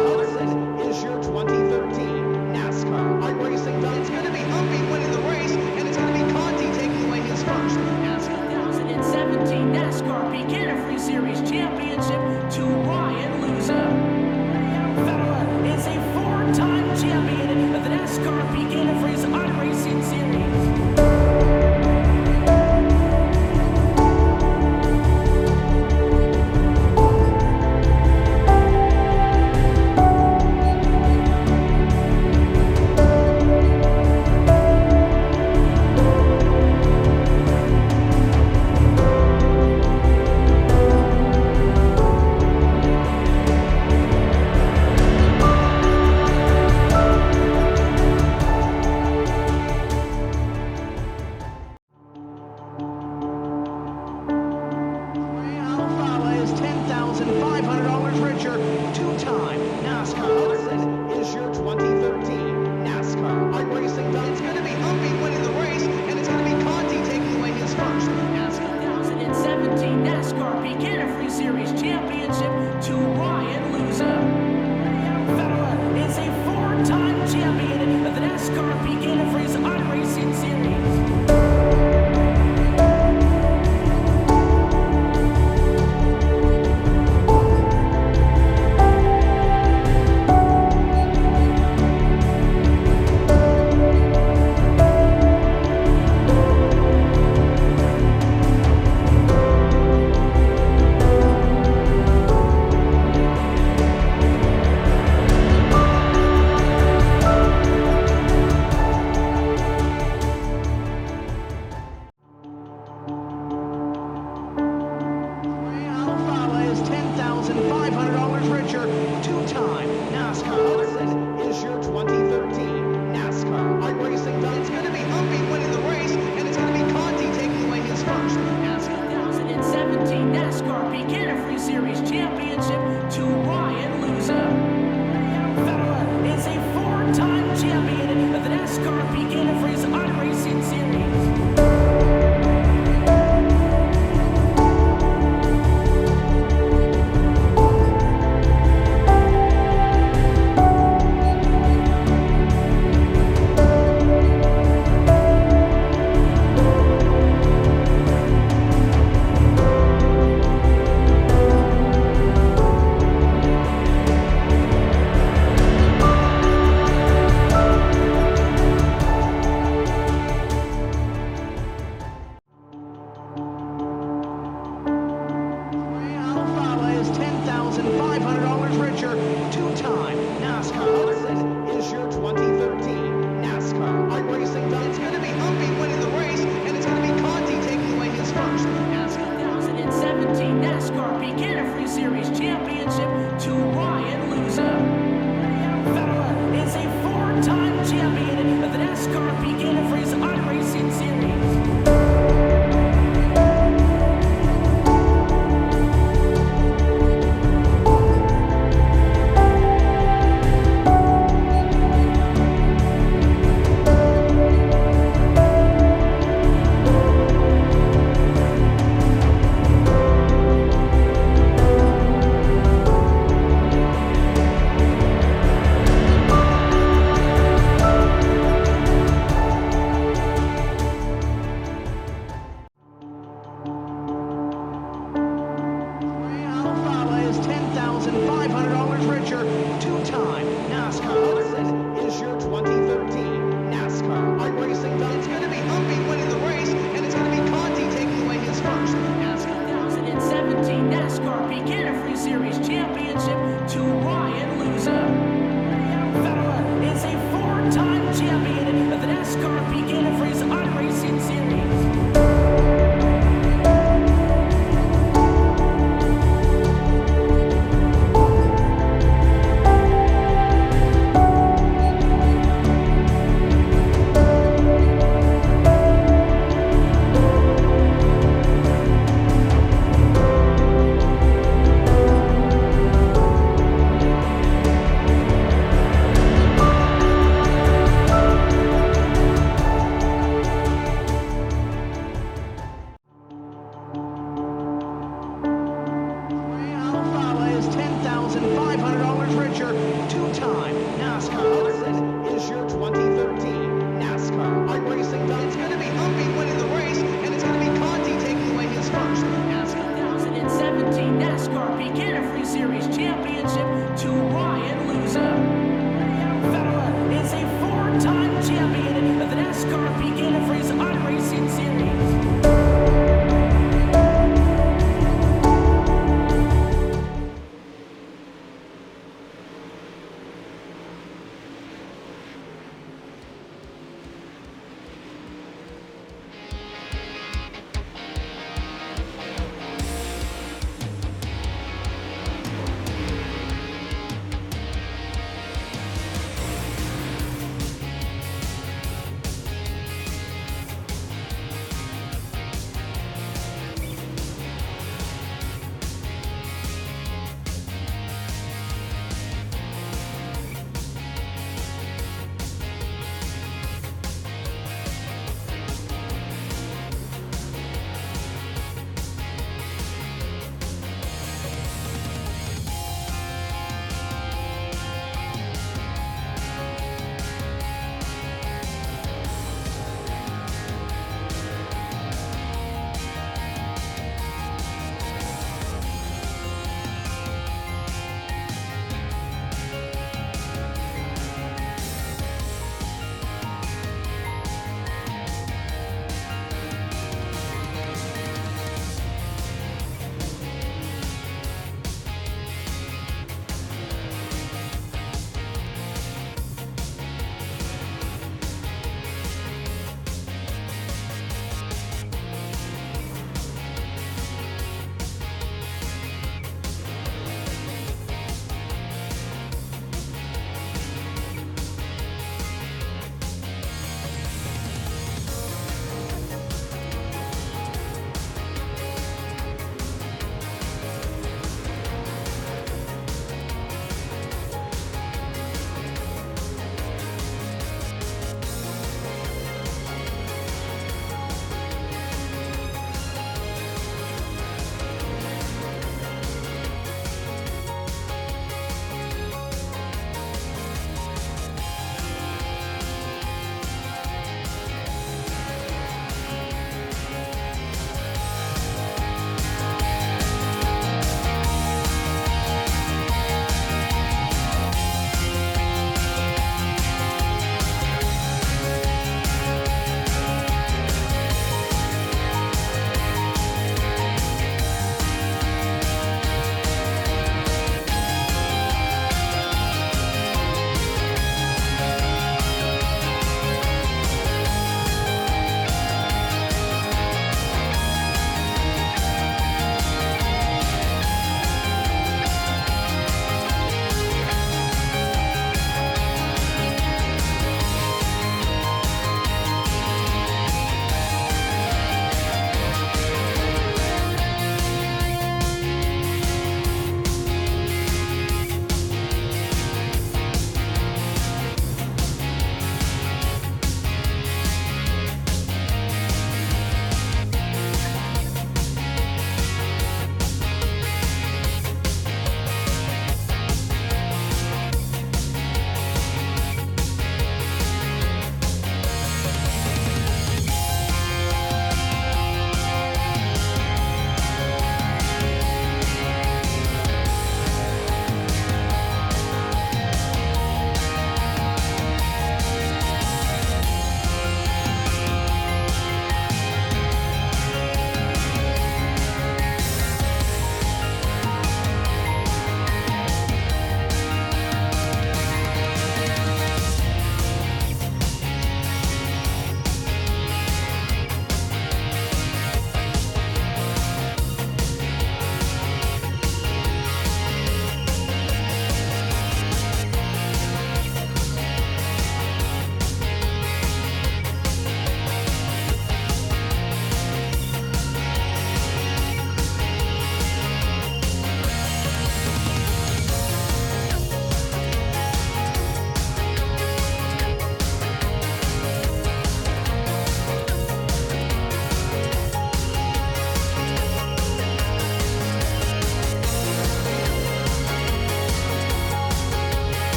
This is your 2013 NASCAR iRacing. It's going to be Humpy winning the race, and it's going to be Conti taking away his first NASCAR 2017 NASCAR Beginner-Free Series Championship to Ryan Luza. Eldora is a four-time champion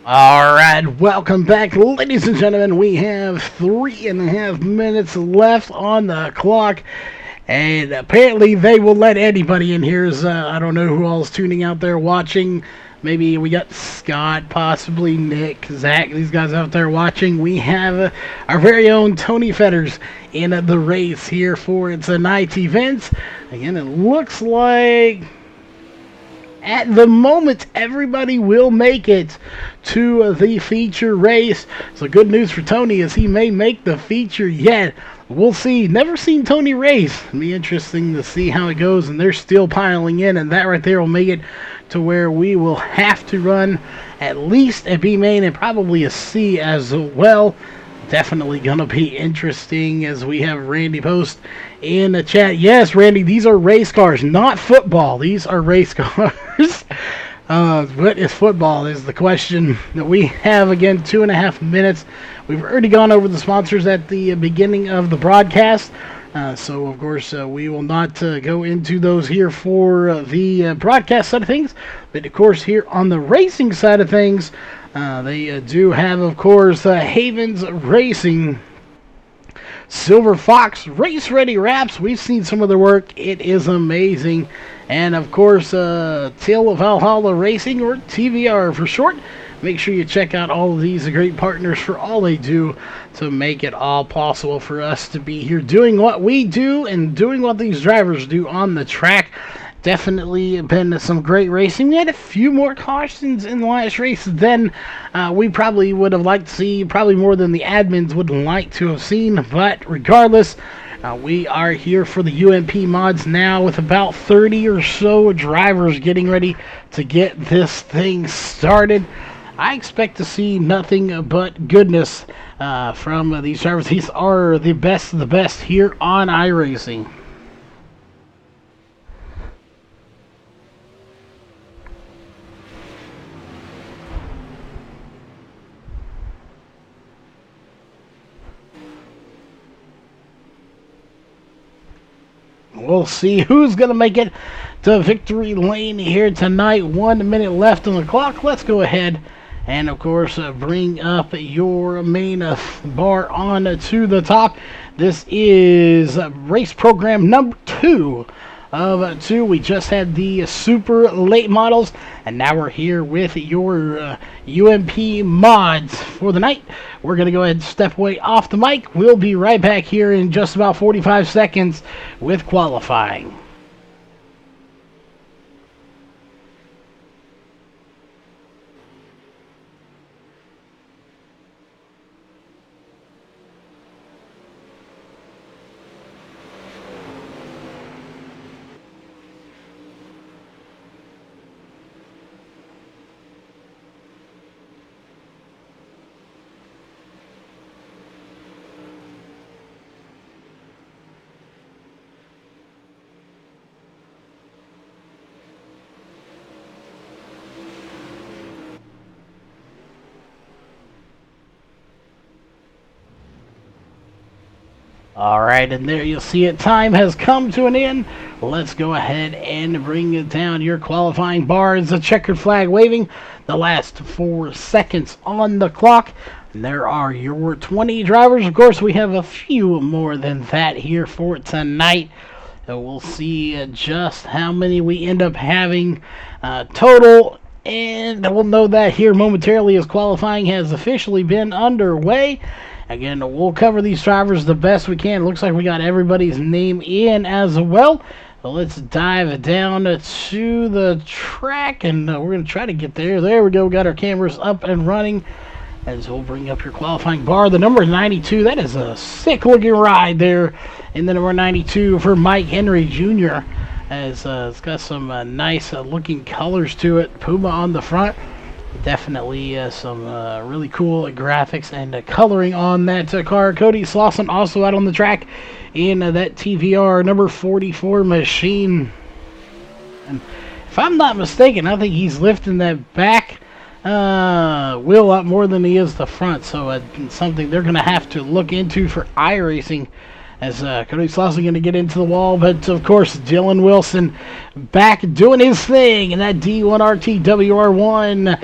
All right, welcome back, ladies and gentlemen. We have 3.5 minutes left on the clock, and apparently they will let anybody in here. I don't know who all's tuning out there watching. Maybe we got Scott, possibly Nick, Zach, these guys out there watching. We have our very own Tony Fetters in the race here for tonight's events. Again, it looks like at the moment, everybody will make it to the feature race. So good news for Tony is he may make the feature yet. We'll see. Never seen Tony race. It'll be interesting to see how it goes, and they're still piling in, and that right there will make it to where we will have to run at least a B main and probably a C as well. Definitely going to be interesting as we have Randy Post in the chat. Yes, Randy, these are race cars, not football. These are race cars. What is football is the question that we have. Again, 2.5 minutes. We've already gone over the sponsors at the beginning of the broadcast. So, of course, we will not go into those here for the broadcast side of things. But, of course, here on the racing side of things, they do have, of course, Havens Racing, Silver Fox, Race Ready Wraps. We've seen some of their work. It is amazing. And, of course, Tale of Valhalla Racing, or TVR for short. Make sure you check out all of these great partners for all they do to make it all possible for us to be here doing what we do and doing what these drivers do on the track. Definitely been some great racing. We had a few more cautions in the last race than we probably would have liked to see, probably more than the admins would like to have seen. But regardless, we are here for the UMP mods now with about 30 or so drivers getting ready to get this thing started. I expect to see nothing but goodness from these drivers. These are the best of the best here on iRacing. We'll see who's going to make it to victory lane here tonight. 1 minute left on the clock. Let's go ahead and, of course, bring up your main bar on to the top. This is race program number 2 of 2. We just had the super late models, and now we're here with your UMP mods for the night. We're going to go ahead and step away off the mic. We'll be right back here in just about 45 seconds with qualifying. Alright, and there you'll see it. Time has come to an end. Let's go ahead and bring it down. Your qualifying bar is a checkered flag waving. The last 4 seconds on the clock. And there are your 20 drivers. Of course, we have a few more than that here for tonight. So we'll see just how many we end up having total. And we'll know that here momentarily as qualifying has officially been underway. Again, we'll cover these drivers the best we can. It looks like we got everybody's name in as well. So let's dive down to the track, and we're going to try to get there. There we go. Got our cameras up and running. As we'll bring up your qualifying bar. The number 92, that is a sick-looking ride there in the number 92 for Mike Henry Jr. As it's got some nice looking colors to it. Puma on the front. Definitely some really cool graphics and coloring on that car. Cody Slauson also out on the track in that TVR number 44 machine. And if I'm not mistaken, I think he's lifting that back wheel up more than he is the front. So something they're going to have to look into for iRacing as Cody Slauson going to get into the wall. But, of course, Dylan Wilson back doing his thing in that D1RT WR1.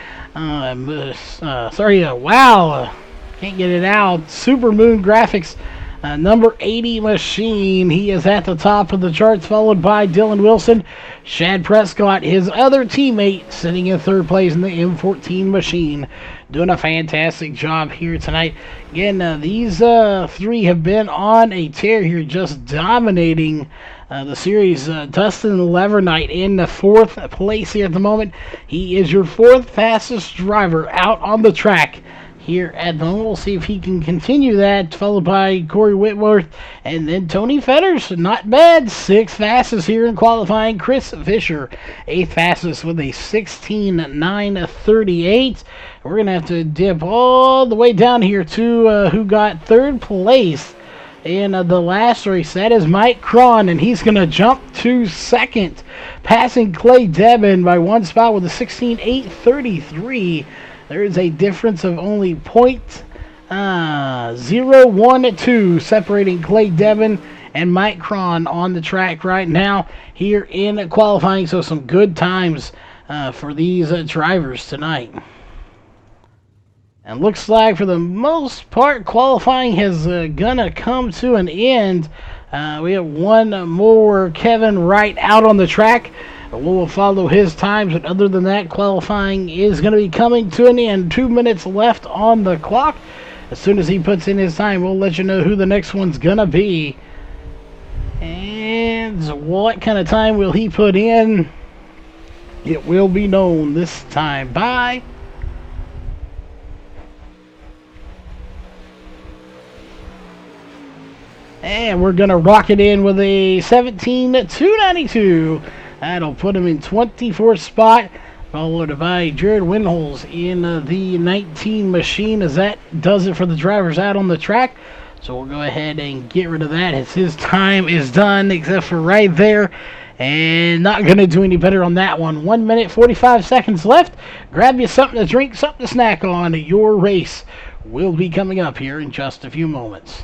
Wow. Can't get it out. Super Moon Graphics. Number 80 machine. He is at the top of the charts, followed by Dylan Wilson. Shad Prescott, his other teammate, sitting in third place in the M14 machine. Doing a fantastic job here tonight. Again, these three have been on a tear here, just dominating the series. Dustin Levernite in the fourth place here at the moment. He is your fourth fastest driver out on the track here at the moment. We'll see if he can continue that, followed by Corey Whitworth and then Tony Fetters. Not bad. Sixth fastest here in qualifying. Chris Fisher, eighth fastest with a 16:9:38. We're going to have to dip all the way down here to who got third place in the last race. That is Mike Cron, and he's going to jump to second, passing Clay Devin by one spot with a 16:8:33. There is a difference of only .012 separating Clay Devin and Mike Cron on the track right now here in qualifying. So some good times for these drivers tonight. And looks like for the most part qualifying has gonna come to an end. We have one more Kevin Wright out on the track. We'll follow his times, but other than that, qualifying is going to be coming to an end. 2 minutes left on the clock. As soon as he puts in his time, we'll let you know who the next one's going to be. And what kind of time will he put in? It will be known this time by... And we're going to rock it in with a 17:292. That'll put him in 24th spot, followed by Jared Winholz in the 19 machine, as that does it for the drivers out on the track. So we'll go ahead and get rid of that as his time is done, except for right there. And not going to do any better on that one. 1 minute, 45 seconds left. Grab you something to drink, something to snack on. Your race will be coming up here in just a few moments.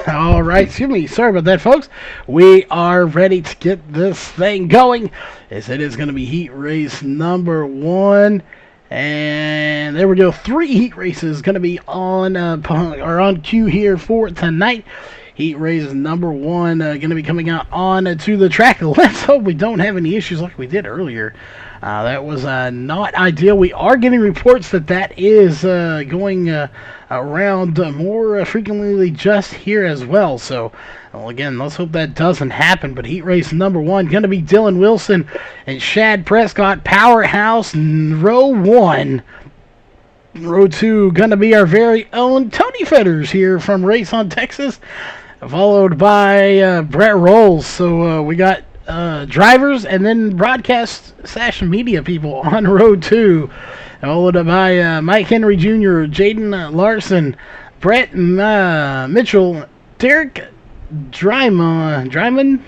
All right, excuse me. Sorry about that, folks. We are ready to get this thing going, as it is going to be heat race number 1. And there we go. 3 heat races going to be on cue here for tonight. Heat race number 1 going to be coming out on to the track. Let's hope we don't have any issues like we did earlier. That was not ideal. We are getting reports that is going around more frequently just here as well. So, well, again, let's hope that doesn't happen. But heat race number 1 going to be Dylan Wilson and Shad Prescott, Powerhouse, row 1. Row 2 going to be our very own Tony Fetters here from Race on Texas, followed by Brett Rolls. So we got drivers and then broadcast / media people on row 2. followed by Mike Henry Jr., Jaden Larson, Brett Mitchell, Derek Dryman.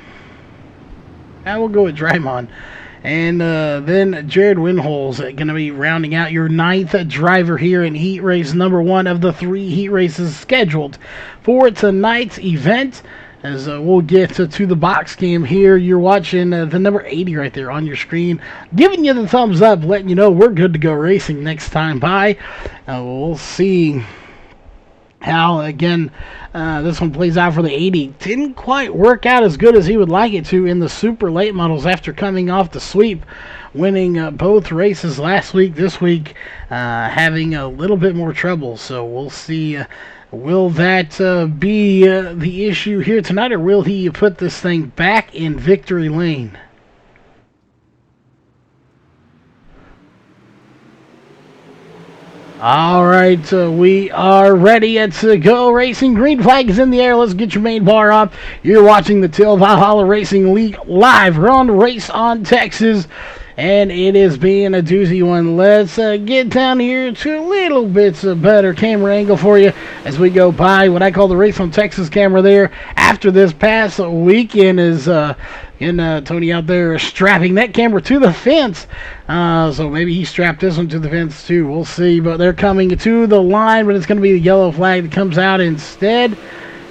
I will go with Drymon. And then Jared Winholz going to be rounding out your 9th driver here in heat race number 1 of the 3 heat races scheduled for tonight's event. As we'll get to the box cam here, you're watching the number 80 right there on your screen, giving you the thumbs up, letting you know we're good to go racing next time by. We'll see how, again, this one plays out for the 80. Didn't quite work out as good as he would like it to in the super late models after coming off the sweep, winning both races last week. This week, having a little bit more trouble. So we'll see. Will that be the issue here tonight, or will he put this thing back in victory lane? All right, we are ready to go racing. Green flag is in the air. Let's get your main bar up. You're watching the Till Valhalla Racing League live. We're on Race on Texas, and it is being a doozy one. Let's get down here to a little bit better camera angle for you as we go by what I call the Race on Texas camera there. After this past weekend is Tony out there strapping that camera to the fence. So maybe he strapped this one to the fence too. We'll see. But they're coming to the line, but it's going to be the yellow flag that comes out instead.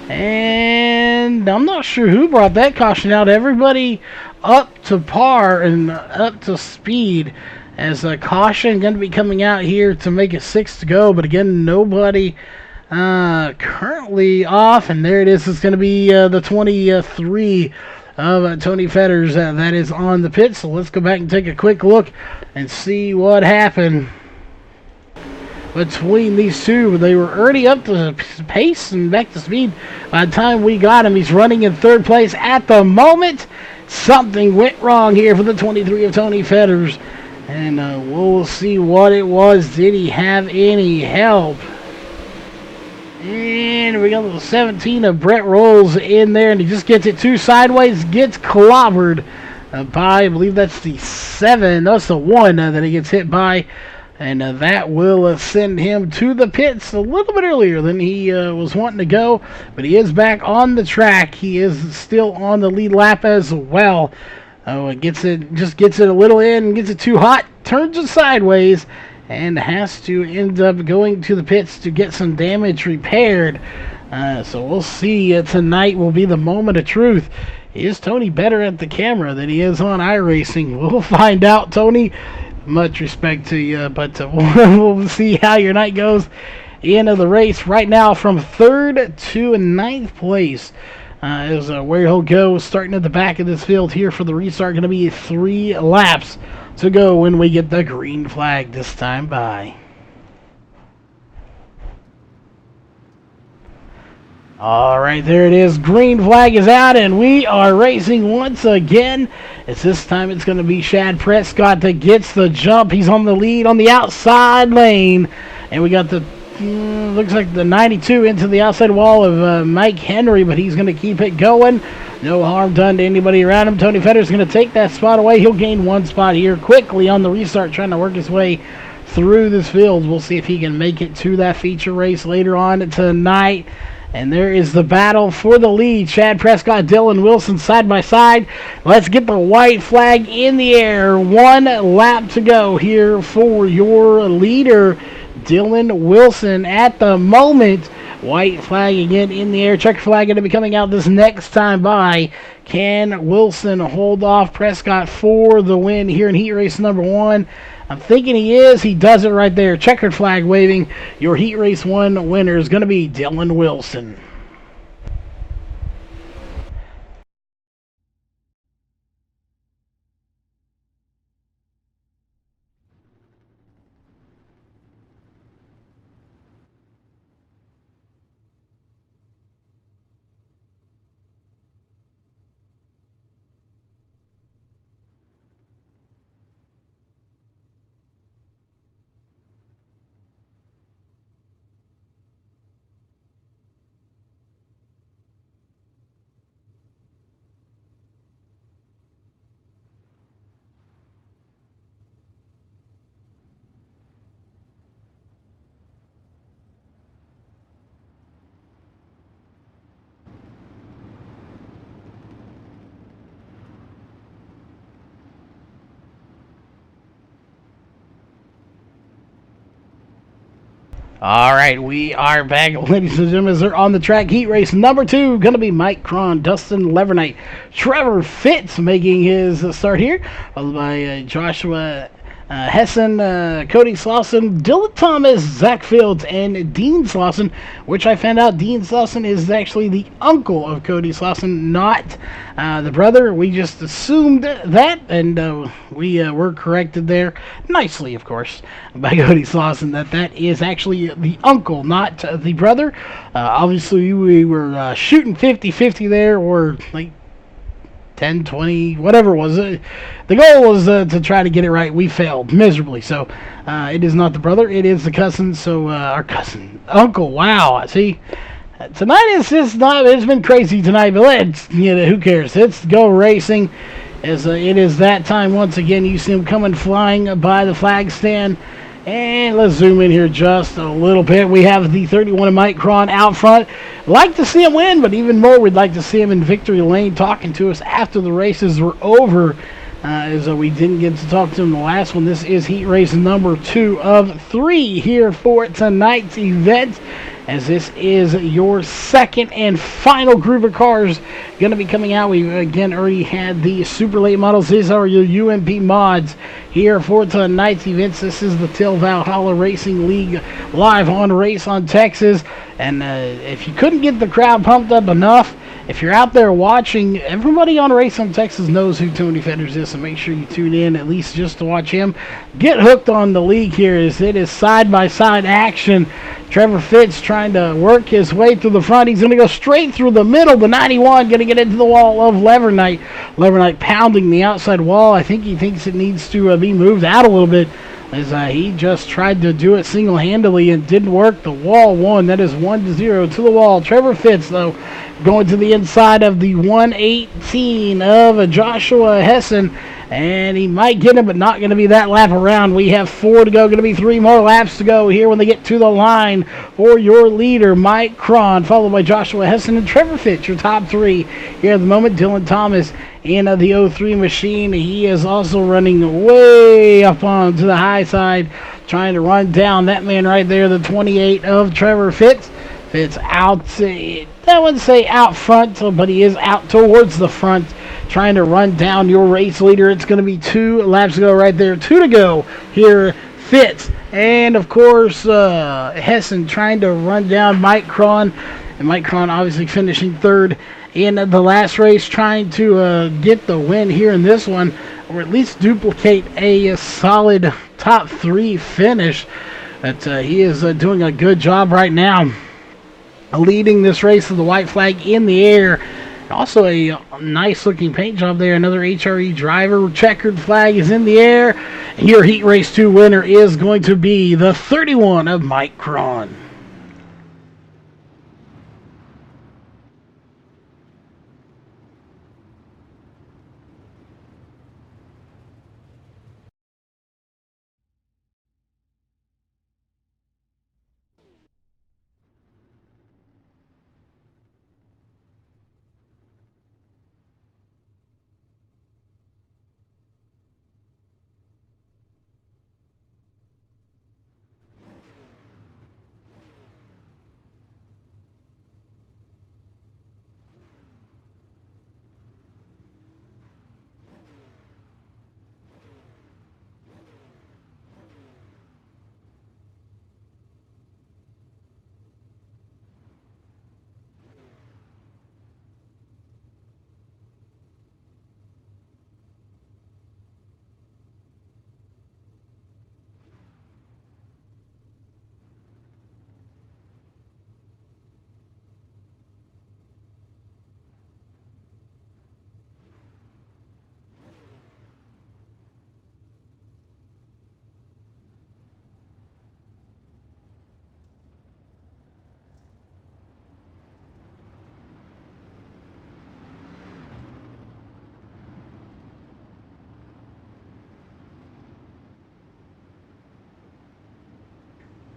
And I'm not sure who brought that caution out. Everybody up to par and up to speed as a caution going to be coming out here to make it 6 to go. But again, nobody currently off. And there it is. It's going to be the 23 of Tony Fetters that is on the pit. So let's go back and take a quick look and see what happened between these two. They were already up to pace and back to speed by the time we got him. He's running in 3rd place at the moment. Something went wrong here for the 23 of Tony Fetters, and we'll see what it was. Did he have any help? And we got the 17 of Brett Rolls in there, and he just gets it 2 sideways, gets clobbered by, I believe that's the 7, that's the 1 that he gets hit by, and that will send him to the pits a little bit earlier than he was wanting to go, but he is back on the track. He is still on the lead lap as well. Gets it a little in, gets it too hot, turns it sideways, and has to end up going to the pits to get some damage repaired. So we'll see. Tonight will be the moment of truth. Is Tony better at the camera than he is on iRacing? We'll find out, Tony. Much respect to you, but we'll see how your night goes. End of the race right now from 3rd to 9th place is where he'll go. Starting at the back of this field here for the restart. Going to be 3 laps to go when we get the green flag this time by. Alright, there it is. Green flag is out, and we are racing once again. This time it's going to be Shad Prescott that gets the jump. He's on the lead on the outside lane. And we got the, looks like the 92 into the outside wall of Mike Henry, but he's going to keep it going. No harm done to anybody around him. Tony Fetter's going to take that spot away. He'll gain 1 spot here quickly on the restart, trying to work his way through this field. We'll see if he can make it to that feature race later on tonight. And there is the battle for the lead. Chad Prescott, Dylan Wilson side by side. Let's get the white flag in the air. 1 lap to go here for your leader, Dylan Wilson. At the moment, white flag again in the air. Checker flag going to be coming out this next time by. Can Wilson hold off Prescott for the win here in heat race number 1? I'm thinking he is. He does it right there. Checkered flag waving. Your Heat Race 1 winner is going to be Dylan Wilson. All right, we are back, ladies and gentlemen. They're on the track. Heat race number 2, going to be Mike Cron, Dustin Levernite, Trevor Fitz making his start here, followed by Joshua Hessen, Cody Slauson, Dylan Thomas, Zach Fields, and Dean Slauson, which I found out Dean Slauson is actually the uncle of Cody Slauson, not the brother. We just assumed that, and we were corrected there, nicely, of course, by Cody Slauson, that is actually the uncle, not the brother. Obviously, we were shooting 50-50 there, or like 10, 20, whatever it was. The goal was to try to get it right. We failed miserably. So it is not the brother. It is the cousin. So our cousin, uncle. Wow. See, tonight is just not. It's been crazy tonight, but let's, who cares? Let's go racing. As it is that time once again. You see him coming flying by the flag stand. And let's zoom in here just a little bit. We have the 31 of Mike Cron out front. Like to see him win, but even more, we'd like to see him in victory lane talking to us after the races were over, as we didn't get to talk to him the last one. This is heat race number 2 of 3 here for tonight's event, as this is your second and final group of cars going to be coming out. We again already had the super late models. These are your UMP mods here for tonight's events. This is the Till Valhalla Racing League live on Race on Texas. And if you couldn't get the crowd pumped up enough, if you're out there watching, everybody on Race on Texas knows who Tony Fetters is, so make sure you tune in at least just to watch him. Get hooked on the league here, as it is side-by-side action. Trevor Fitz trying to work his way through the front. He's going to go straight through the middle. The 91 going to get into the wall of Levernite. Levernite pounding the outside wall. I think he thinks it needs to be moved out a little bit, as he just tried to do it single-handedly and didn't work. The wall won. That is 1-0 to the wall. Trevor Fitz, though, going to the inside of the 118 of Joshua Hessen, and he might get him, but not going to be that lap around. We have 4 to go. Going to be 3 more laps to go here when they get to the line for your leader, Mike Cron, followed by Joshua Hessen and Trevor Fitz, your top 3 here at the moment. Dylan Thomas in the 03 machine. He is also running way up on to the high side, trying to run down that man right there, the 28 of Trevor Fitz. Fitz out, I wouldn't say out front, but he is out towards the front, trying to run down your race leader. It's going to be 2 laps to go right there. 2 to go here, Fitz. And, of course, Hessen trying to run down Mike Cron. And Mike Cron obviously finishing 3rd in the last race, trying to get the win here in this one, or at least duplicate a solid top 3 finish. But he is doing a good job right now, leading this race with the white flag in the air. Also a nice looking paint job there. Another HRE driver. Checkered flag is in the air. Your Heat Race 2 winner is going to be the 31 of Mike Cron.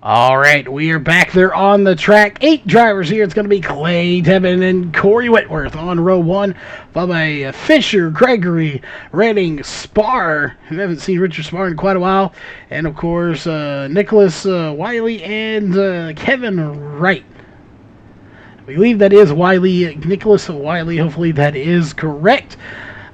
All right, we are back there on the track. 8 drivers here. It's going to be Clay Devin and Corey Whitworth on row 1, followed by Fisher, Gregory, Redding, Spar, who haven't seen Richard Spar in quite a while, and of course Nicholas Wiley and Kevin Wright. I believe that is Nicholas Wiley. Hopefully that is correct.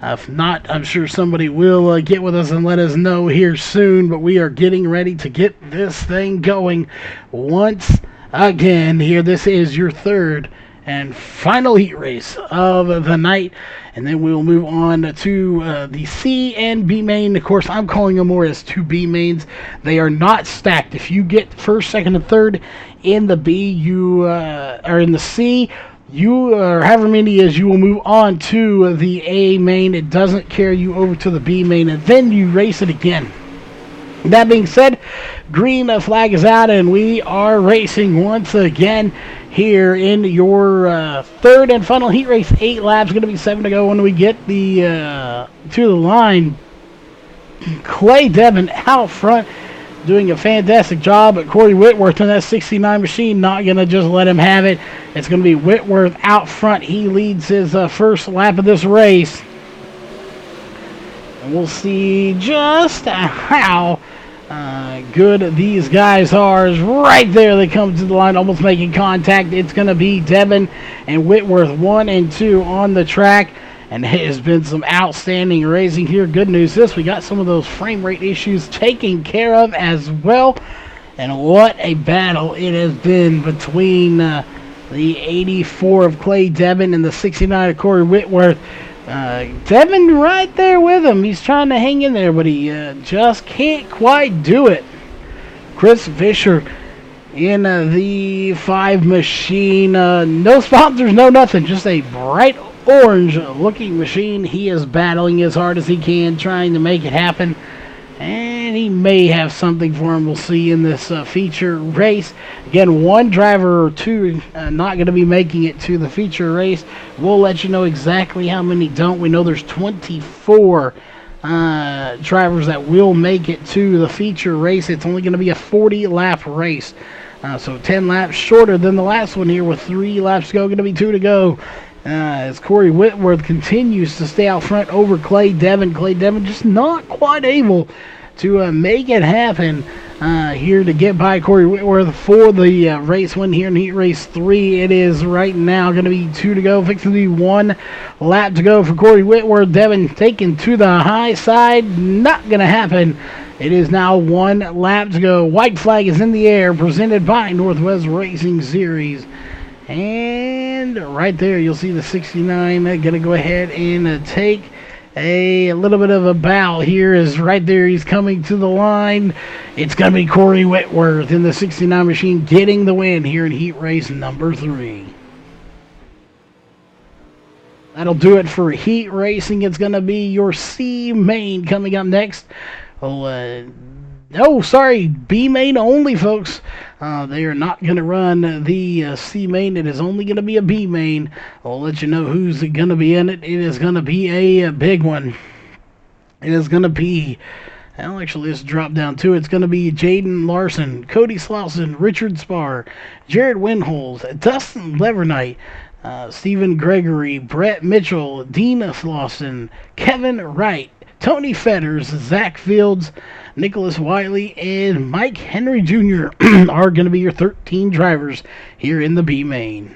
If not, I'm sure somebody will get with us and let us know here soon. But we are getting ready to get this thing going once again. Here, this is your third and final heat race of the night. And then we'll move on to the C and B main. Of course, I'm calling them more as 2B mains. They are not stacked. If you get first, second, and third in the B, you are in the C. You, or however many as you will move on to the A main. It doesn't carry you over to the B main, and then you race it again. That being said, green flag is out, and we are racing once again here in your third and final heat race. 8 laps, going to be 7 to go when we get the to the line. Clay Devin out front, doing a fantastic job. But Corey Whitworth in that 69 machine, not going to just let him have it. It's going to be Whitworth out front. He leads his first lap of this race. And we'll see just how good these guys are. Right there, they come to the line, almost making contact. It's going to be Devin and Whitworth 1 and 2 on the track. And it has been some outstanding racing here. Good news is we got some of those frame rate issues taken care of as well. And what a battle it has been between the 84 of Clay Devin and the 69 of Corey Whitworth. Devin right there with him. He's trying to hang in there, but he just can't quite do it. Chris Fisher in the 5 machine. No sponsors, no nothing. Just a bright orange looking machine. He is battling as hard as he can, trying to make it happen. And he may have something for him. We'll see in this feature race. Again, 1 driver or 2 not going to be making it to the feature race. We'll let you know exactly how many don't. We know there's 24 drivers that will make it to the feature race. It's only going to be a 40-lap race. So 10 laps shorter than the last one here with 3 laps to go. Going to be 2 to go. As Corey Whitworth continues to stay out front over Clay Devin. Clay Devin just not quite able to make it happen here to get by Corey Whitworth for the race win here in Heat Race 3. It is right now going to be 2 to go. Fixing to be 1 lap to go for Corey Whitworth. Devin taken to the high side. Not going to happen. It is now 1 lap to go. White flag is in the air, presented by Northwest Racing Series. And right there, you'll see the 69 going to go ahead and take a little bit of a bow here. Is right there, he's coming to the line. It's going to be Corey Whitworth in the 69 machine getting the win here in heat race number 3. That'll do it for heat racing. It's going to be your C main coming up next. Sorry, B main only, folks. They are not going to run the C main. It is only going to be a B main. I'll let you know who's going to be in it. It is going to be a big one. It is going to be, actually, let's drop down to it. It's going to be Jaden Larson, Cody Slauson, Richard Spar, Jared Winholz, Dustin Levernite, Stephen Gregory, Brett Mitchell, Dina Slauson, Kevin Wright, Tony Fetters, Zach Fields, Nicholas Wiley, and Mike Henry Jr. are going to be your 13 drivers here in the B main.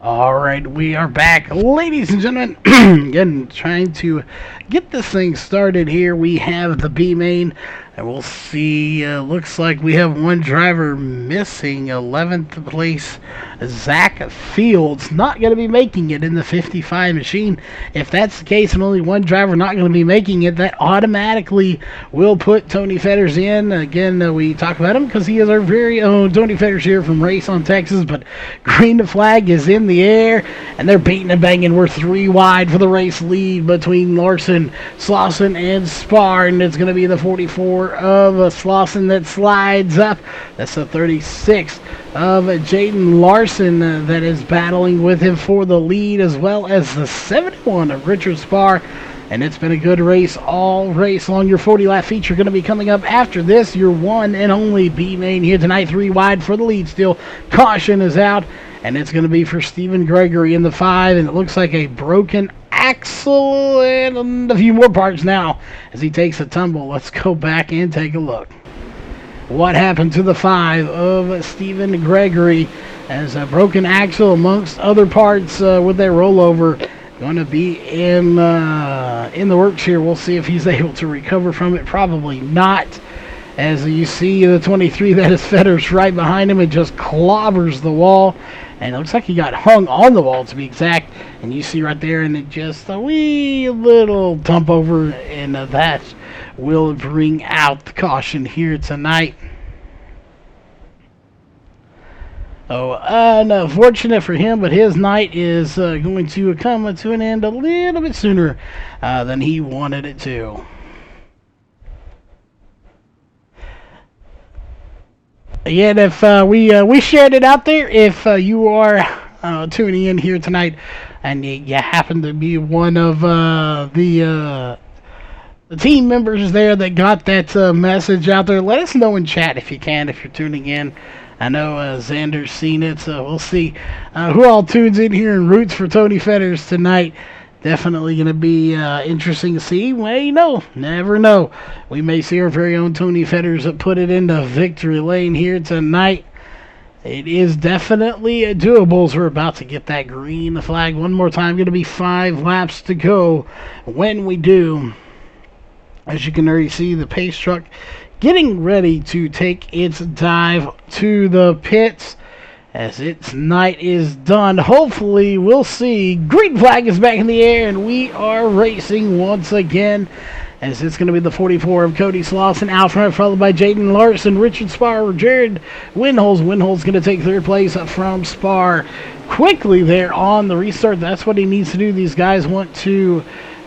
All right, we are back, ladies and gentlemen. Again, trying to get this thing started here. We have the B main, and we'll see. Looks like we have one driver missing. 11th place, Zach Fields, not going to be making it in the 55 machine. If that's the case, and only one driver not going to be making it, that automatically will put Tony Fetters in. Again, we talk about him because he is our very own Tony Fetters here from Race on Texas. But green flag is in the air, and they're beating and banging. We're 3 wide for the race lead between Larson, Slauson, and Spar, and it's going to be the 44 of Slauson that slides up. That's the 36 of Jaden Larson that is battling with him for the lead, as well as the 71 of Richard Spar. And it's been a good race all race long. Your 40-lap feature going to be coming up after this. Your one and only B main here tonight, 3 wide for the lead still. Caution is out, and it's going to be for Stephen Gregory in the 5, and it looks like a broken axle and a few more parts now as he takes a tumble. Let's go back and take a look. What happened to the 5 of Stephen Gregory as a broken axle amongst other parts with that rollover going to be in the works here. We'll see if he's able to recover from it. Probably not. As you see the 23, that is Fetters right behind him, and just clobbers the wall. And it looks like he got hung on the wall, to be exact. And you see right there, and it just a wee little dump over, and that will bring out the caution here tonight. Oh, unfortunate for him, but his night is going to come to an end a little bit sooner than he wanted it to. Again, if we shared it out there, if you are tuning in here tonight and you happen to be one of the team members there that got that message out there, let us know in chat if you can, if you're tuning in. I know Xander's seen it, so we'll see who all tunes in here and roots for Tony Fetters tonight. Definitely going to be interesting to see. Well, you know, never know. We may see our very own Tony Fetters put it into victory lane here tonight. It is definitely doable. So we're about to get that green flag one more time. Going to be 5 laps to go when we do. As you can already see, the pace truck getting ready to take its dive to the pits as its night is done. Hopefully, we'll see. Green flag is back in the air, and we are racing once again. As it's going to be the 44 of Cody Slauson out front, followed by Jaden Larson, Richard Spar, Jared Winholz. Winholz going to take 3rd place from Spar. Quickly there on the restart. That's what he needs to do. These guys want to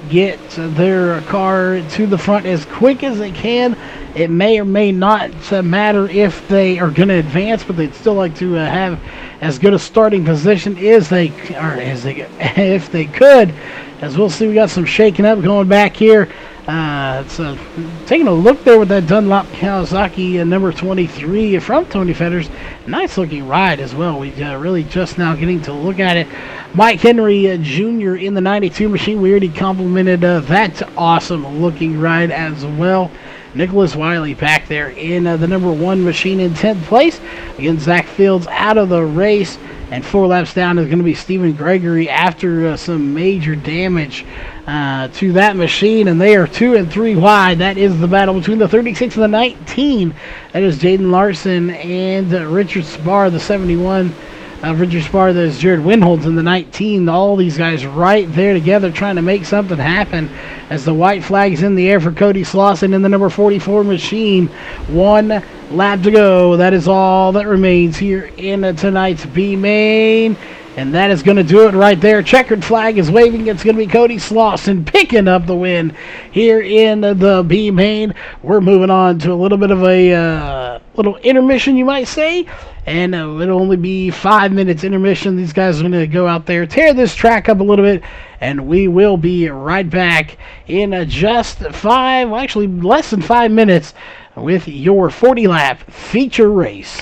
get their car to the front as quick as they can. It may or may not matter if they are going to advance, but they'd still like to have as good a starting position as if they could. As we'll see, we got some shaking up going back here. It's taking a look there with that Dunlop Kawasaki number 23 from Tony Fetters. Nice looking ride as well. We really just now getting to look at it. Mike Henry Jr. in the 92 machine. We already complimented that awesome looking ride as well. Nicholas Wiley back there in the number 1 machine in 10th place. Again, Zach Fields out of the race. And 4 laps down is going to be Stephen Gregory after some major damage to that machine. And they are 2 and 3 wide. That is the battle between the 36 and the 19. That is Jaden Larson and Richard Spar, the 71. Richard Spar, there's Jared Winholz in the 19. All these guys right there together trying to make something happen as the white flag is in the air for Cody Slauson in the number 44 machine. 1 lap to go. That is all that remains here in tonight's B main. And that is going to do it right there. Checkered flag is waving. It's going to be Cody Slauson picking up the win here in the B main. We're moving on to a little bit of a little intermission, you might say. And it'll only be 5 minutes intermission. These guys are going to go out there, tear this track up a little bit, and we will be right back in just less than 5 minutes with your 40-lap feature race.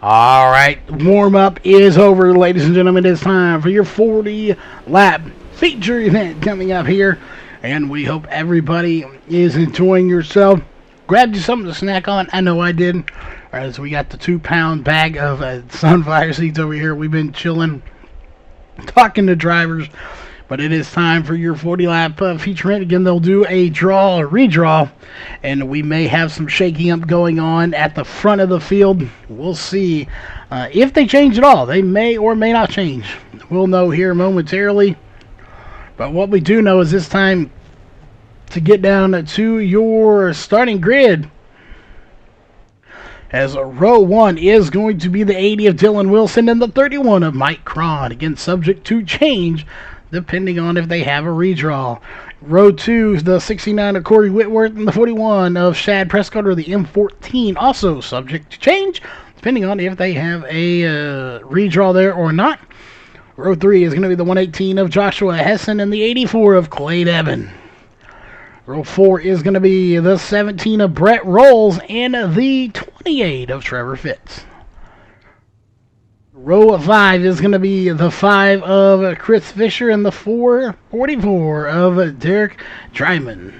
All right, warm up is over, ladies and gentlemen. It's time for your 40 lap feature event coming up here, and we hope everybody is enjoying yourself. Grabbed you something to snack on. I know I did. As we got the 2-pound bag of sunflower seeds over here. We've been chilling, talking to drivers. But it is time for your 40 lap feature event. Again, they'll do a redraw, and we may have some shaking up going on at the front of the field. We'll see if they change at all. They may or may not change. We'll know here momentarily. But what we do know is it's time to get down to your starting grid. As row 1 is going to be the 80 of Dylan Wilson and the 31 of Mike Cron. Again, subject to change depending on if they have a redraw. Row 2, the 69 of Corey Whitworth and the 41 of Shad Prescott, or the M14, also subject to change, depending on if they have a redraw there or not. Row 3 is going to be the 118 of Joshua Hessen and the 84 of Clay Devin. Row 4 is going to be the 17 of Brett Rolls and the 28 of Trevor Fitz. Row 5 is going to be the 5 of Chris Fisher and the 444 of Derek Dryman.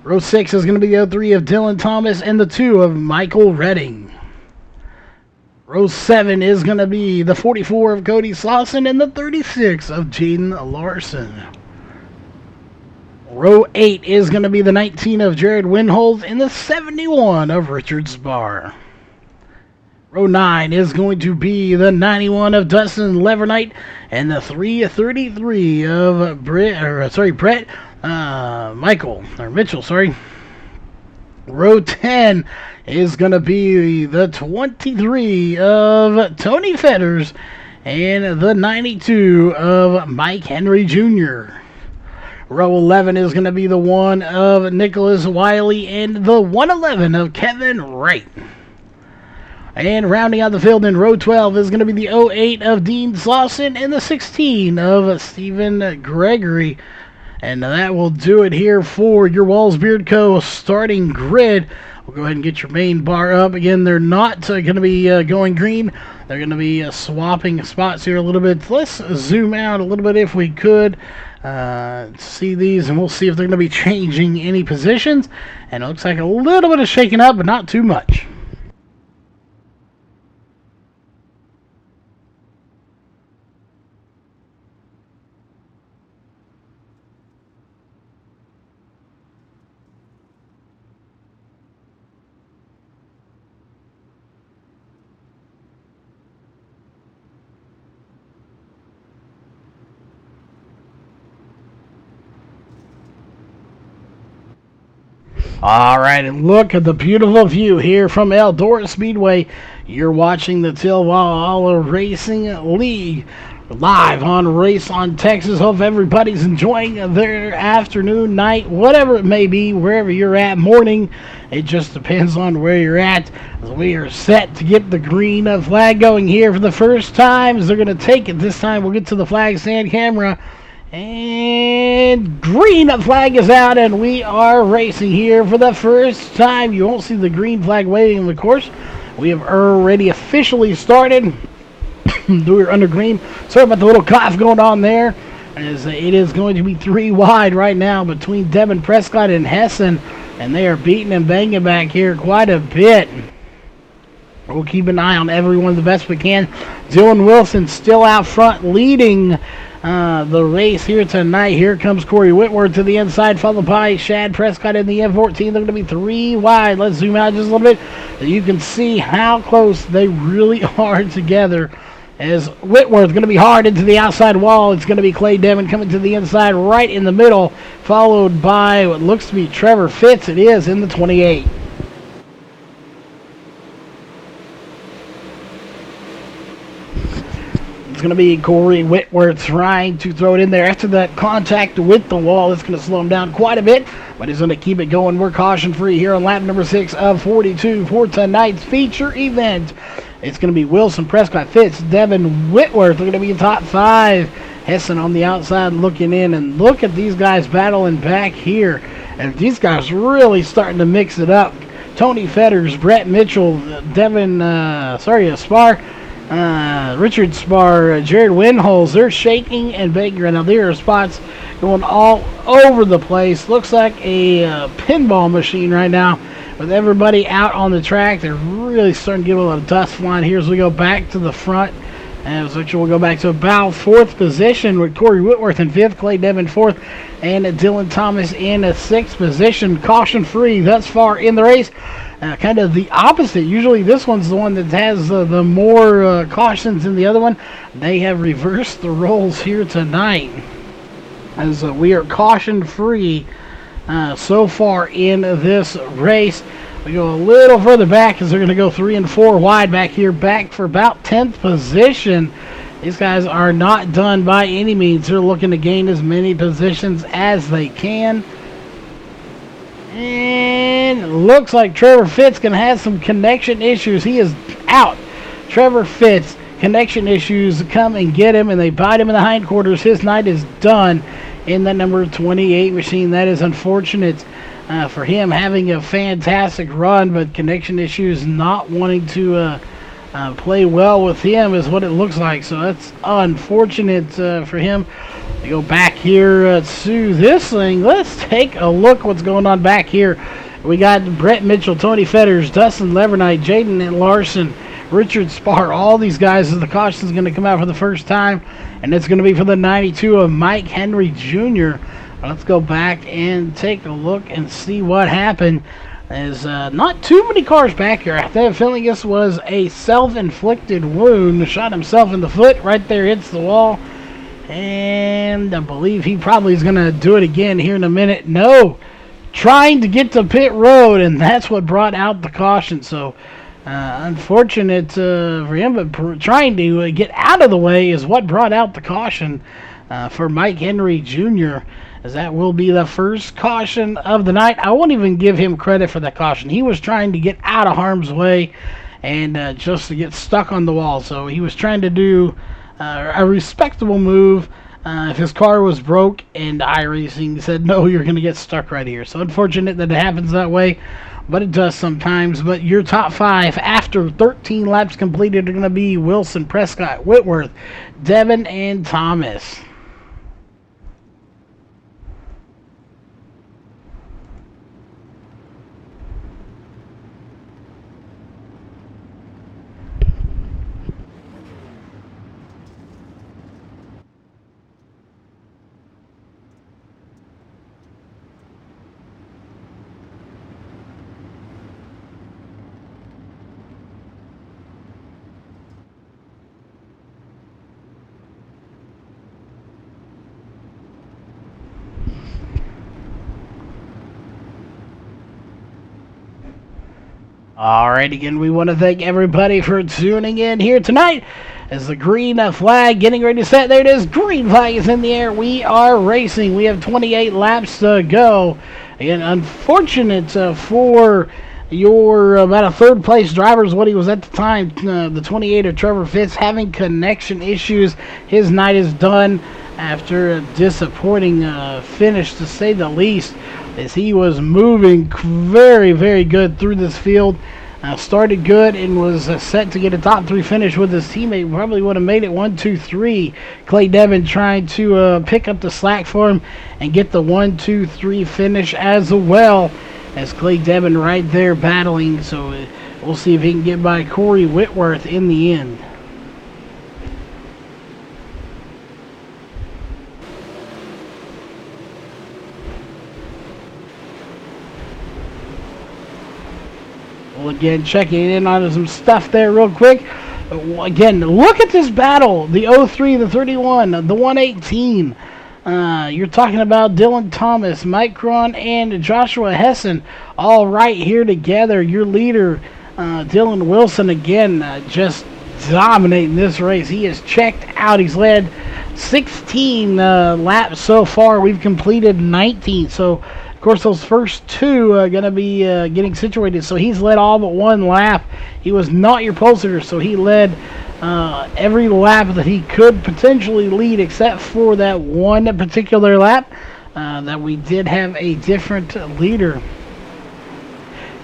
Row 6 is going to be the 03 of Dylan Thomas and the 2 of Michael Redding. Row 7 is going to be the 44 of Cody Slauson and the 36 of Jaden Larson. Row 8 is going to be the 19 of Jared Winholz and the 71 of Richard Spar. Row 9 is going to be the 91 of Dustin Levernite and the 333 of Brett Mitchell. Row 10 is going to be the 23 of Tony Fetters and the 92 of Mike Henry Jr. Row 11 is going to be the 1 of Nicholas Wiley and the 111 of Kevin Wright. And rounding out the field in row 12 is going to be the 08 of Dean Slauson and the 16 of Stephen Gregory. And that will do it here for your Walls Beard Co. starting grid. We'll go ahead and get your main bar up. Again, they're not going to be going green. They're going to be swapping spots here a little bit. Let's zoom out a little bit if we could. See these, and we'll see if they're going to be changing any positions. And it looks like a little bit of shaking up, but not too much. Alright, and look at the beautiful view here from Eldora Speedway. You're watching the TVRL Racing League live on Race on Texas. Hope everybody's enjoying their afternoon, night, whatever it may be, wherever you're at, morning. It just depends on where you're at. We are set to get the green flag going here for the first time. They're going to take it this time. We'll get to the flag stand camera. And green flag is out, and we are racing here for the first time. You won't see the green flag waving, of course. We have already officially started. We're under green. Sorry about the little cough going on there. As it is going to be 3 wide right now between Devin Prescott and Hessen, and they are beating and banging back here quite a bit. We'll keep an eye on everyone the best we can. Dylan Wilson still out front leading the race here tonight. Here comes Corey Whitworth to the inside, followed by Shad Prescott in the M14. They're going to be 3 wide. Let's zoom out just a little bit. You can see how close they really are together. As Whitworth going to be hard into the outside wall. It's going to be Clay Devin coming to the inside right in the middle, followed by what looks to be Trevor Fitz. It is in the 28. It's going to be Corey Whitworth trying to throw it in there. After that contact with the wall, it's going to slow him down quite a bit, but he's going to keep it going. We're caution-free here on lap number 6 of 42 for tonight's feature event. It's going to be Wilson, Prescott, Fitz, Devin, Whitworth. They're going to be in top 5. Hessen on the outside looking in, and look at these guys battling back here. And these guys really starting to mix it up. Tony Fetters, Brett Mitchell, Devin, Spar, Richard Spar, Jared Winholes. They're shaking and baking right now. There are spots going all over the place. Looks like a pinball machine right now with everybody out on the track. They're really starting to get a lot of dust flying here as we go back to the front. And so we'll go back to about 4th position with Corey Whitworth in 5th, Clay Devin 4th, and Dylan Thomas in 6th position. Caution free thus far in the race. Kind of the opposite. Usually this one's the one that has the more cautions than the other one. They have reversed the roles here tonight, as we are caution free so far in this race. We go a little further back as they're going to go 3 and 4 wide back here, back for about 10th position. These guys are not done by any means. They're looking to gain as many positions as they can. And it looks like Trevor Fitz going to have some connection issues. He is out. Trevor Fitz, connection issues come and get him, and they bite him in the hindquarters. His night is done in the number 28 machine. That is unfortunate for him, having a fantastic run, but connection issues not wanting to play well with him is what it looks like. So that's unfortunate for him. We go back here to this thing. Let's take a look what's going on back here. We got Brett Mitchell, Tony Fetters, Dustin Levernite, Jaden Larson, Richard Spar. All these guys, as the caution is going to come out for the first time, and it's going to be for the 92 of Mike Henry Jr. Let's go back and take a look and see what happened. There's not too many cars back here. I have a feeling this was a self-inflicted wound. Shot himself in the foot. Right there, hits the wall. And I believe he probably is going to do it again here in a minute. No, trying to get to pit road, and that's what brought out the caution. So unfortunate for him, but trying to get out of the way is what brought out the caution for Mike Henry Jr., as that will be the first caution of the night. I won't even give him credit for that caution. He was trying to get out of harm's way and just to get stuck on the wall. So he was trying to do a respectable move. If his car was broke, and iRacing said, no, you're going to get stuck right here. So unfortunate that it happens that way, but it does sometimes. But your top 5 after 13 laps completed are going to be Wilson, Prescott, Whitworth, Devin, and Thomas. Alright, again, we want to thank everybody for tuning in here tonight as the green flag getting ready to set. There it is. Green flag is in the air. We are racing. We have 28 laps to go. And unfortunate for your about a third place driver is what he was at the time. The 28 of Trevor Fitz having connection issues. His night is done after a disappointing finish, to say the least, as he was moving very, very good through this field. Started good and was set to get a top 3 finish with his teammate. Probably would have made it 1, 2, 3. Clay Devin trying to pick up the slack for him and get the 1, 2, 3 finish as well, as Clay Devin right there battling. So we'll see if he can get by Corey Whitworth in the end. Well, again, checking in on some stuff there real quick. Again, look at this battle. The 03, the 31, the 118. You're talking about Dylan Thomas, Mike Cron, and Joshua Hessen all right here together. Your leader, Dylan Wilson, again, just dominating this race. He is checked out. He's led 16 laps so far. We've completed 19. So, of course, those first 2 are going to be getting situated. So he's led all but 1 lap. He was not your pole sitter, so he led every lap that he could potentially lead, except for that one particular lap that we did have a different leader.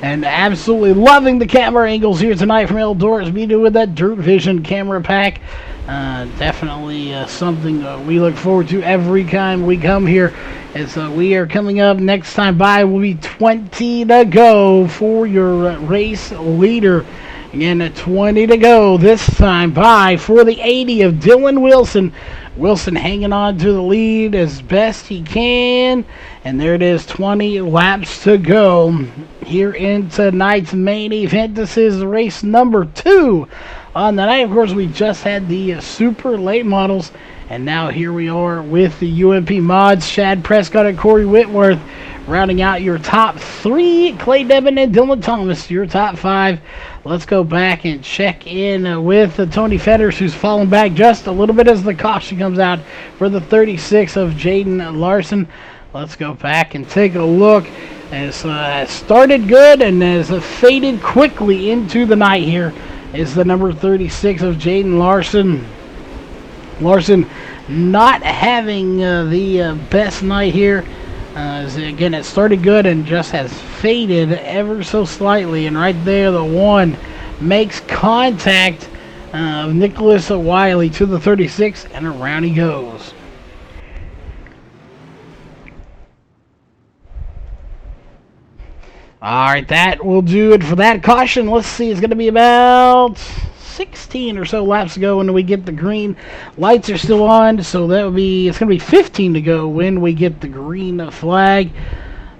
And absolutely loving the camera angles here tonight from Eldora's Media with that Dirt Vision camera pack. Definitely something we look forward to every time we come here. As we are coming up next time by, will be 20 to go for your race leader. Again, 20 to go this time by for the 80 of Dylan Wilson. Wilson hanging on to the lead as best he can. And there it is, 20 laps to go here in tonight's main event. This is race number 2 on the night. Of course, we just had the super late models. And now here we are with the UMP mods. Shad Prescott and Corey Whitworth rounding out your top 3. Clay Devin and Dylan Thomas, your top 5. Let's go back and check in with Tony Fetters, who's fallen back just a little bit as the caution comes out for the 36 of Jaden Larson. Let's go back and take a look. As started good and has faded quickly into the night here is the number 36 of Jaden Larson. Larson not having the best night here. Again, it started good and just has faded ever so slightly. And right there, the 1 makes contact of Nicholas Wiley to the 36, and around he goes. All right, that will do it for that caution. Let's see, it's going to be about 16 or so laps to go when we get the green. Lights are still on, so it's going to be 15 to go when we get the green flag.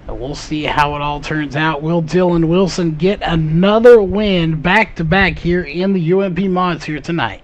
We'll see how it all turns out. Will Dylan Wilson get another win back-to-back here in the UMP mods here tonight?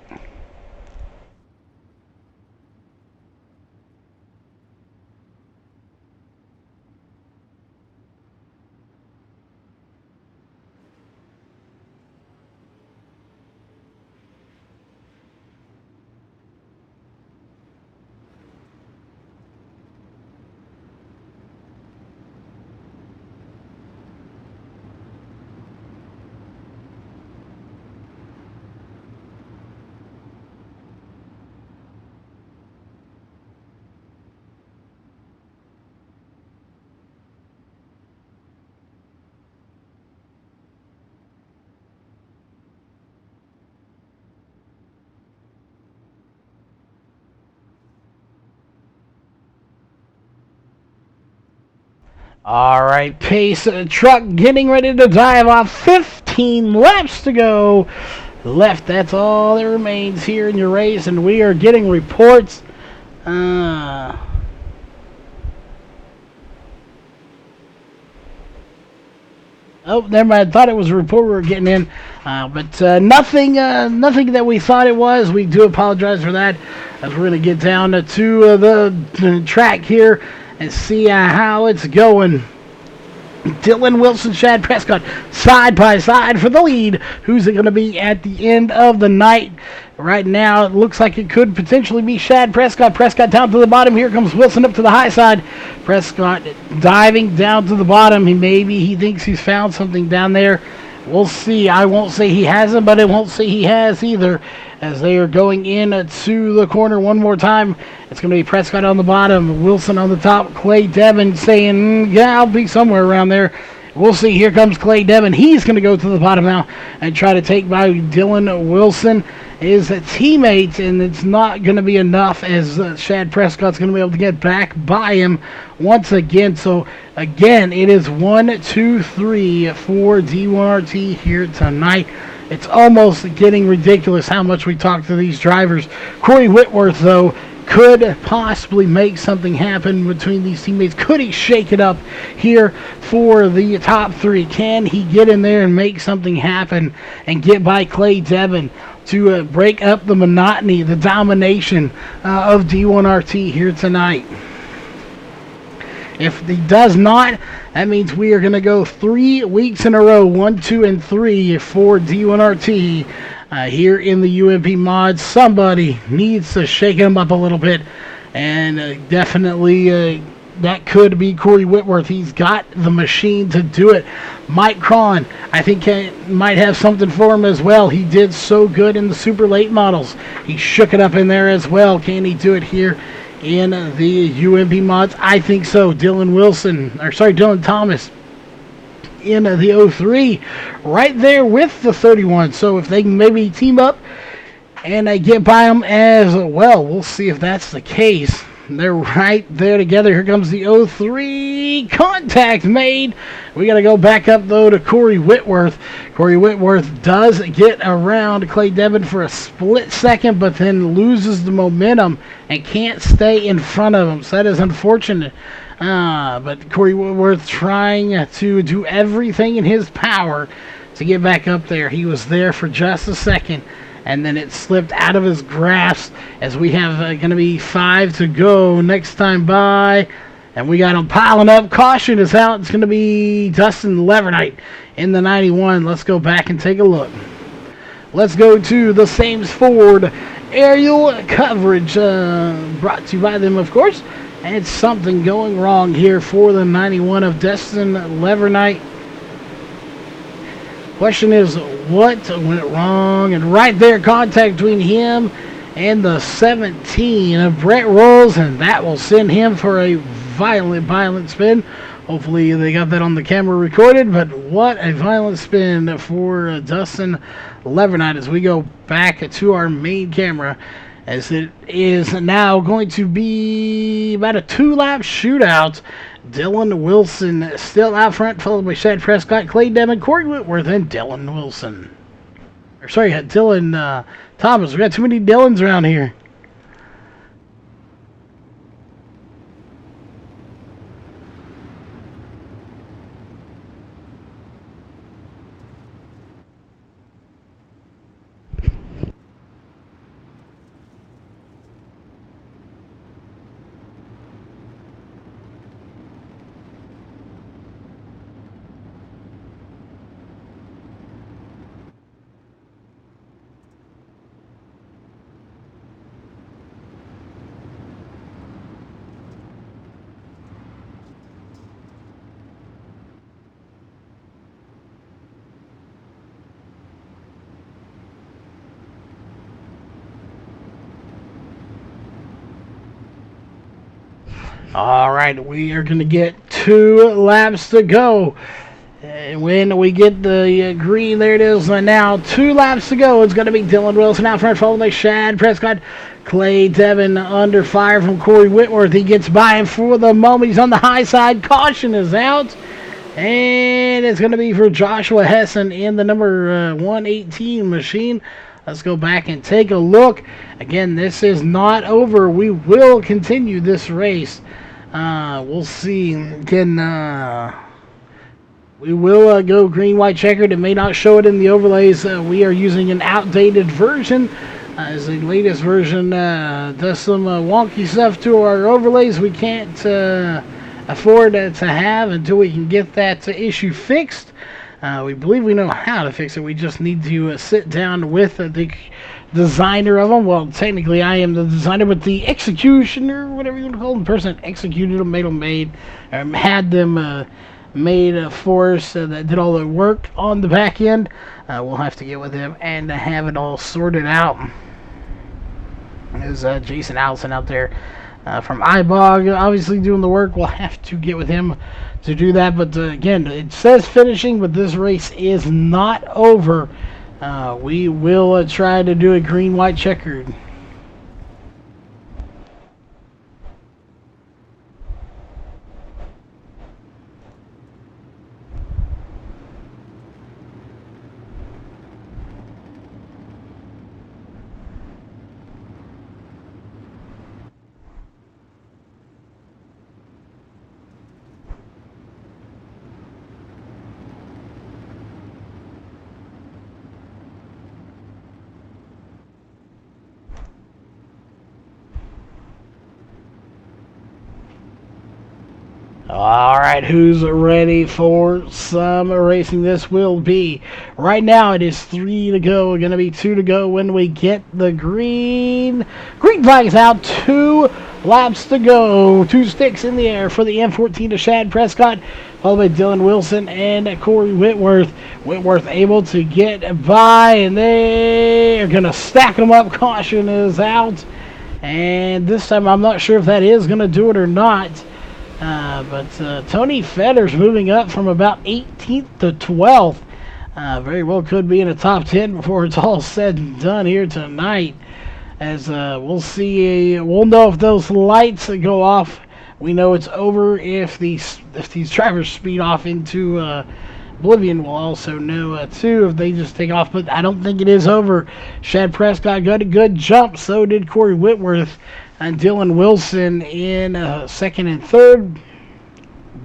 All right, pace truck getting ready to dive off. 15 laps to go left. That's all that remains here in your race, and we are getting reports. Oh, never mind. I thought it was a report we were getting in, but nothing that we thought it was. We do apologize for that, as we're going to get down to the track here and see how it's going. Dylan Wilson, Shad Prescott, side by side for the lead. Who's it going to be at the end of the night? Right now, it looks like it could potentially be Shad Prescott. Prescott down to the bottom. Here comes Wilson up to the high side. Prescott diving down to the bottom. He thinks he's found something down there. We'll see. I won't say he hasn't, but I won't say he has either, as they are going in to the corner one more time. It's going to be Prescott on the bottom, Wilson on the top, Clay Devin saying, yeah, I'll be somewhere around there. We'll see. Here comes Clay Devin. He's going to go to the bottom now and try to take by Dylan Wilson, his teammate, and it's not going to be enough, as Shad Prescott's going to be able to get back by him once again. So, again, it is 1, 2, 3 for D1RT here tonight. It's almost getting ridiculous how much we talk to these drivers. Corey Whitworth, though, could possibly make something happen between these teammates. Could he shake it up here for the top 3? Can he get in there and make something happen and get by Clay Devin to break up the monotony, the domination of D1RT here tonight? If he does not, that means we are going to go 3 weeks in a row, 1, 2, and 3 for D1RT here in the UMP mods. Somebody needs to shake him up a little bit, and definitely that could be Corey Whitworth. He's got the machine to do it. Mike Cron, I think, might have something for him as well. He did so good in the super late models. He shook it up in there as well. Can he do it here in the UMP mods? I think so. Dylan Thomas in the 03, right there with the 31. So if they can maybe team up and get by them as well, we'll see if that's the case. They're right there together. Here comes the 03. Contact made. We got to go back up, though, to Corey Whitworth. Corey Whitworth does get around Clay Devin for a split second, but then loses the momentum and can't stay in front of him. So that is unfortunate. But Corey Whitworth trying to do everything in his power to get back up there. He was there for just a second, and then it slipped out of his grasp as we have going to be 5 to go next time by. And we got him piling up. Caution is out. It's going to be Dustin Levernite in the 91. Let's go back and take a look. Let's go to the Sames Ford aerial coverage brought to you by them, of course. And it's something going wrong here for the 91 of Dustin Levernite. Question is, what went wrong? And right there, contact between him and the 17 of Brett Rolls, and that will send him for a violent spin. Hopefully they got that on the camera recorded, but what a violent spin for Dustin Levernite as we go back to our main camera, as it is now going to be about a 2-lap shootout. Dylan Wilson still out front, followed by Shad Prescott, Clay Devin, Corey Whitworth, and Dylan Wilson. Or sorry, Dylan Thomas. We got too many Dylans around here. All right, we are going to get 2 laps to go. When we get the green, there it is. Now 2 laps to go. It's going to be Dylan Wilson out front, followed by Shad Prescott. Clay Devin under fire from Corey Whitworth. He gets by him for the moment. He's on the high side. Caution is out. And it's going to be for Joshua Hessen in the number 118 machine. Let's go back and take a look. Again, this is not over. We will continue this race. We'll see. Again, we will go green, white, checkered. It may not show it in the overlays. We are using an outdated version. As the latest version does some wonky stuff to our overlays we can't afford to have until we can get that issue fixed. We believe we know how to fix it. We just need to sit down with the designer of them. Well, technically I am the designer, but the executioner, whatever you want to call them, the person that executed them, made them had them made for us, that did all the work on the back end. We'll have to get with him and have it all sorted out. There's Jason Allison out there from iBog, obviously doing the work. We'll have to get with him to do that. But again, it says finishing, but this race is not over. We will try to do a green, white, checkered. Alright, who's ready for some racing? This will be, right now it is 3 to go, going to be 2 to go when we get the green. Green flag's out, 2 laps to go. 2 sticks in the air for the M14 to Shad Prescott, followed by Dylan Wilson and Corey Whitworth. Whitworth able to get by, and they are going to stack them up. Caution is out, and this time I'm not sure if that is going to do it or not. But Tony Fetter's moving up from about 18th to 12th. Very well could be in the top 10 before it's all said and done here tonight. As we'll see, we'll know if those lights go off. We know it's over if these drivers speed off into oblivion. We'll also know too if they just take off. But I don't think it is over. Shad Prescott got a good jump. So did Corey Whitworth and Dylan Wilson in second and third.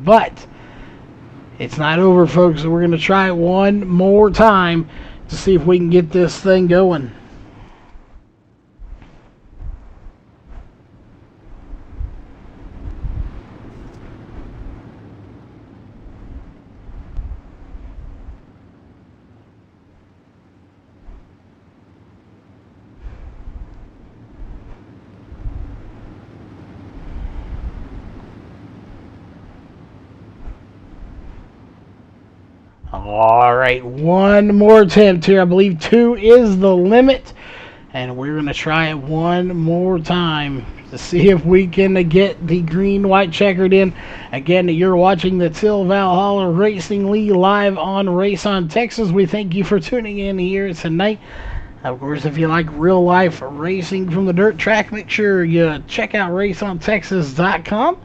But it's not over, folks. So we're going to try it one more time to see if we can get this thing going. All right, one more attempt here. I believe 2 is the limit. And we're going to try it one more time to see if we can get the green-white checkered in. Again, you're watching the Till Valhalla Racing League live on Race on Texas. We thank you for tuning in here tonight. Of course, if you like real-life racing from the dirt track, make sure you check out raceontexas.com.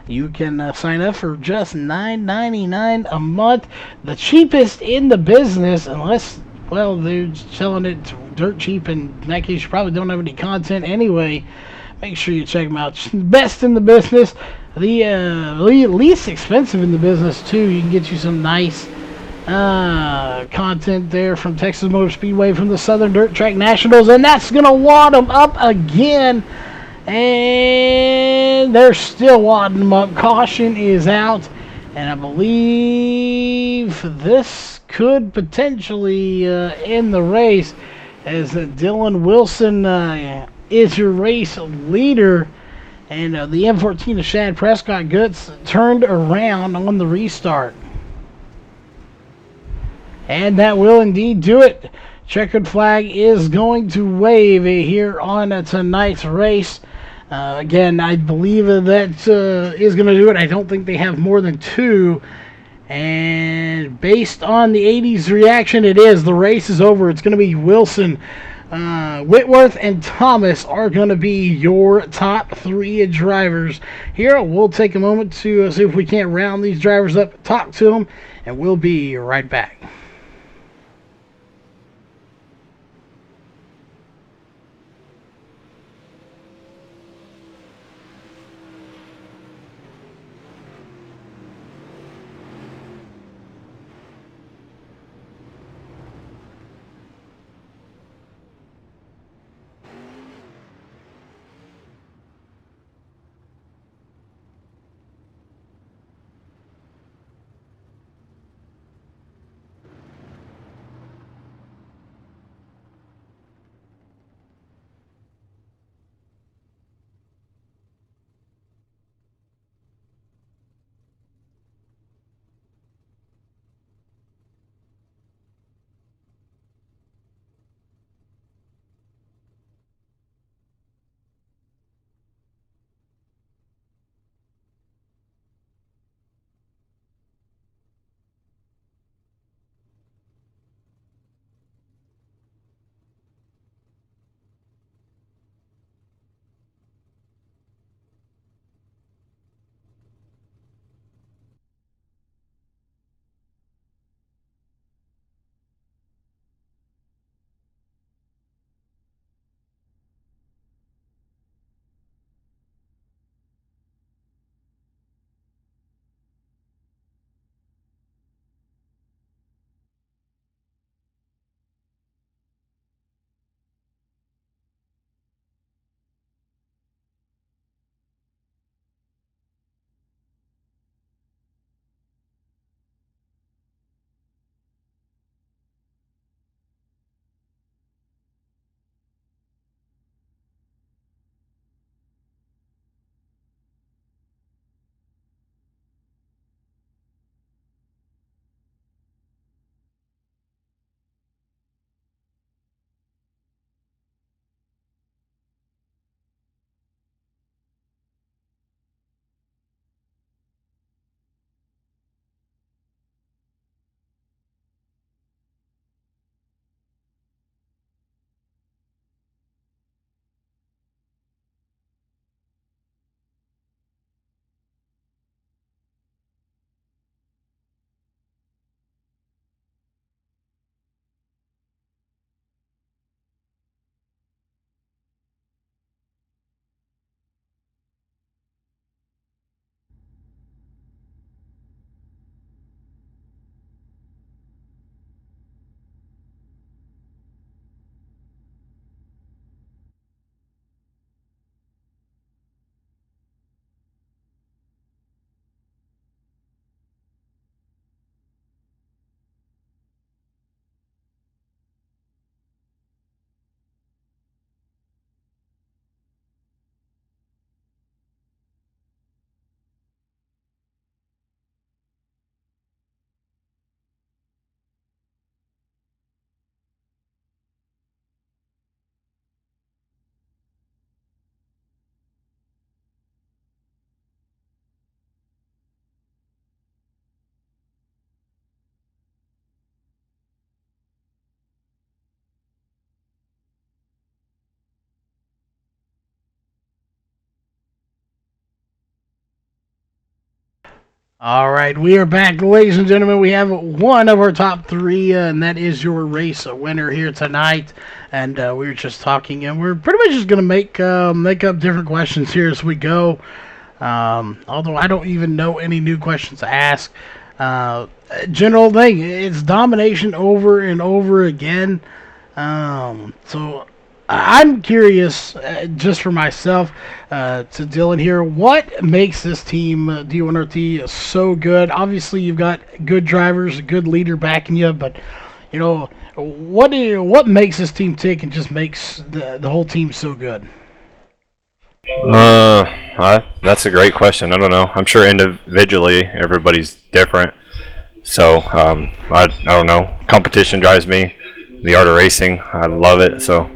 You can sign up for just $9.99 a month. The cheapest in the business, unless, well, they're selling it dirt cheap, and in that case, you probably don't have any content anyway. Make sure you check them out. Best in the business. The least expensive in the business, too. You can get you some nice content there from Texas Motor Speedway, from the Southern Dirt Track Nationals, and that's going to wad them up again. And they're still wadding them up. Caution is out. And I believe this could potentially end the race, as Dylan Wilson is your race leader. And the M14 of Shad Prescott gets turned around on the restart. And that will indeed do it. Checkered flag is going to wave here on tonight's race. Again, I believe that is going to do it. I don't think they have more than 2. And based on the 80s reaction, it is. The race is over. It's going to be Wilson, Whitworth, and Thomas are going to be your top 3 drivers. Here, we'll take a moment to see if we can't round these drivers up, talk to them, and we'll be right back. All right, we are back, ladies and gentlemen. We have one of our top three, and that is your race winner here tonight. And we were just talking, and we're pretty much just gonna make up different questions here as we go. Although I don't even know any new questions to ask. General thing, it's domination over and over again. So I'm curious, just for myself, to Dylan here, what makes this team, D1RT, so good? Obviously, you've got good drivers, a good leader backing you, but you know, what makes this team tick and just makes the whole team so good? That's a great question. I don't know. I'm sure individually everybody's different. So I don't know. Competition drives me. The art of racing, I love it. So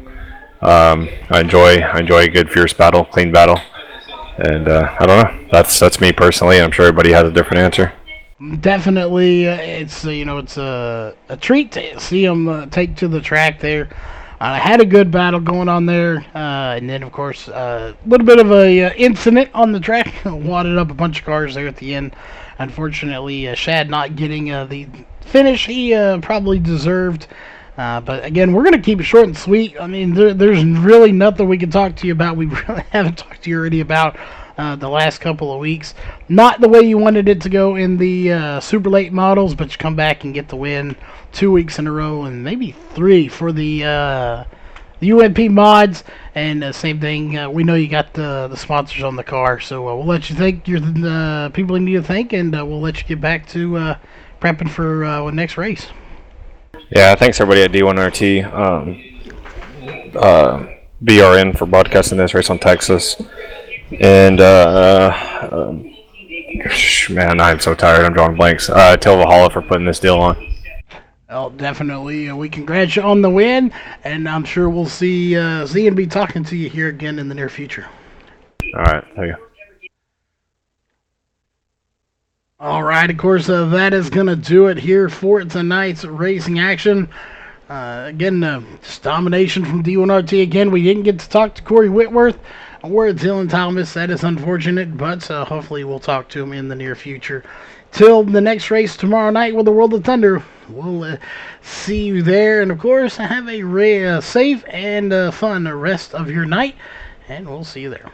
I enjoy a good fierce battle, clean battle, and I don't know. That's me personally. I'm sure everybody has a different answer. Definitely, it's a treat to see them take to the track there. I had a good battle going on there, and then of course a little bit of a incident on the track, wadded up a bunch of cars there at the end. Unfortunately, Shad not getting the finish he probably deserved. But again, we're gonna keep it short and sweet. I mean, there's really nothing we can talk to you about. We really haven't talked to you already about the last couple of weeks. Not the way you wanted it to go in the super late models, but you come back and get the win 2 weeks in a row, and maybe three for the UMP mods. And same thing, we know you got the sponsors on the car, so we'll let you think you're the people you need to thank, and we'll let you get back to prepping for the next race. Yeah, thanks everybody at D1RT, BRN for broadcasting this race on Texas, and man, I'm so tired. I'm drawing blanks. Tell Valhalla for putting this deal on. Well, definitely, we congrats you on the win, and I'm sure we'll see and be talking to you here again in the near future. All right, thank you. All right, of course, that is going to do it here for tonight's racing action. Again, just domination from D1RT. Again, we didn't get to talk to Corey Whitworth or Dylan Thomas. That is unfortunate, but hopefully we'll talk to him in the near future. Till the next race tomorrow night with the World of Thunder, we'll see you there. And, of course, have a safe and fun rest of your night, and we'll see you there.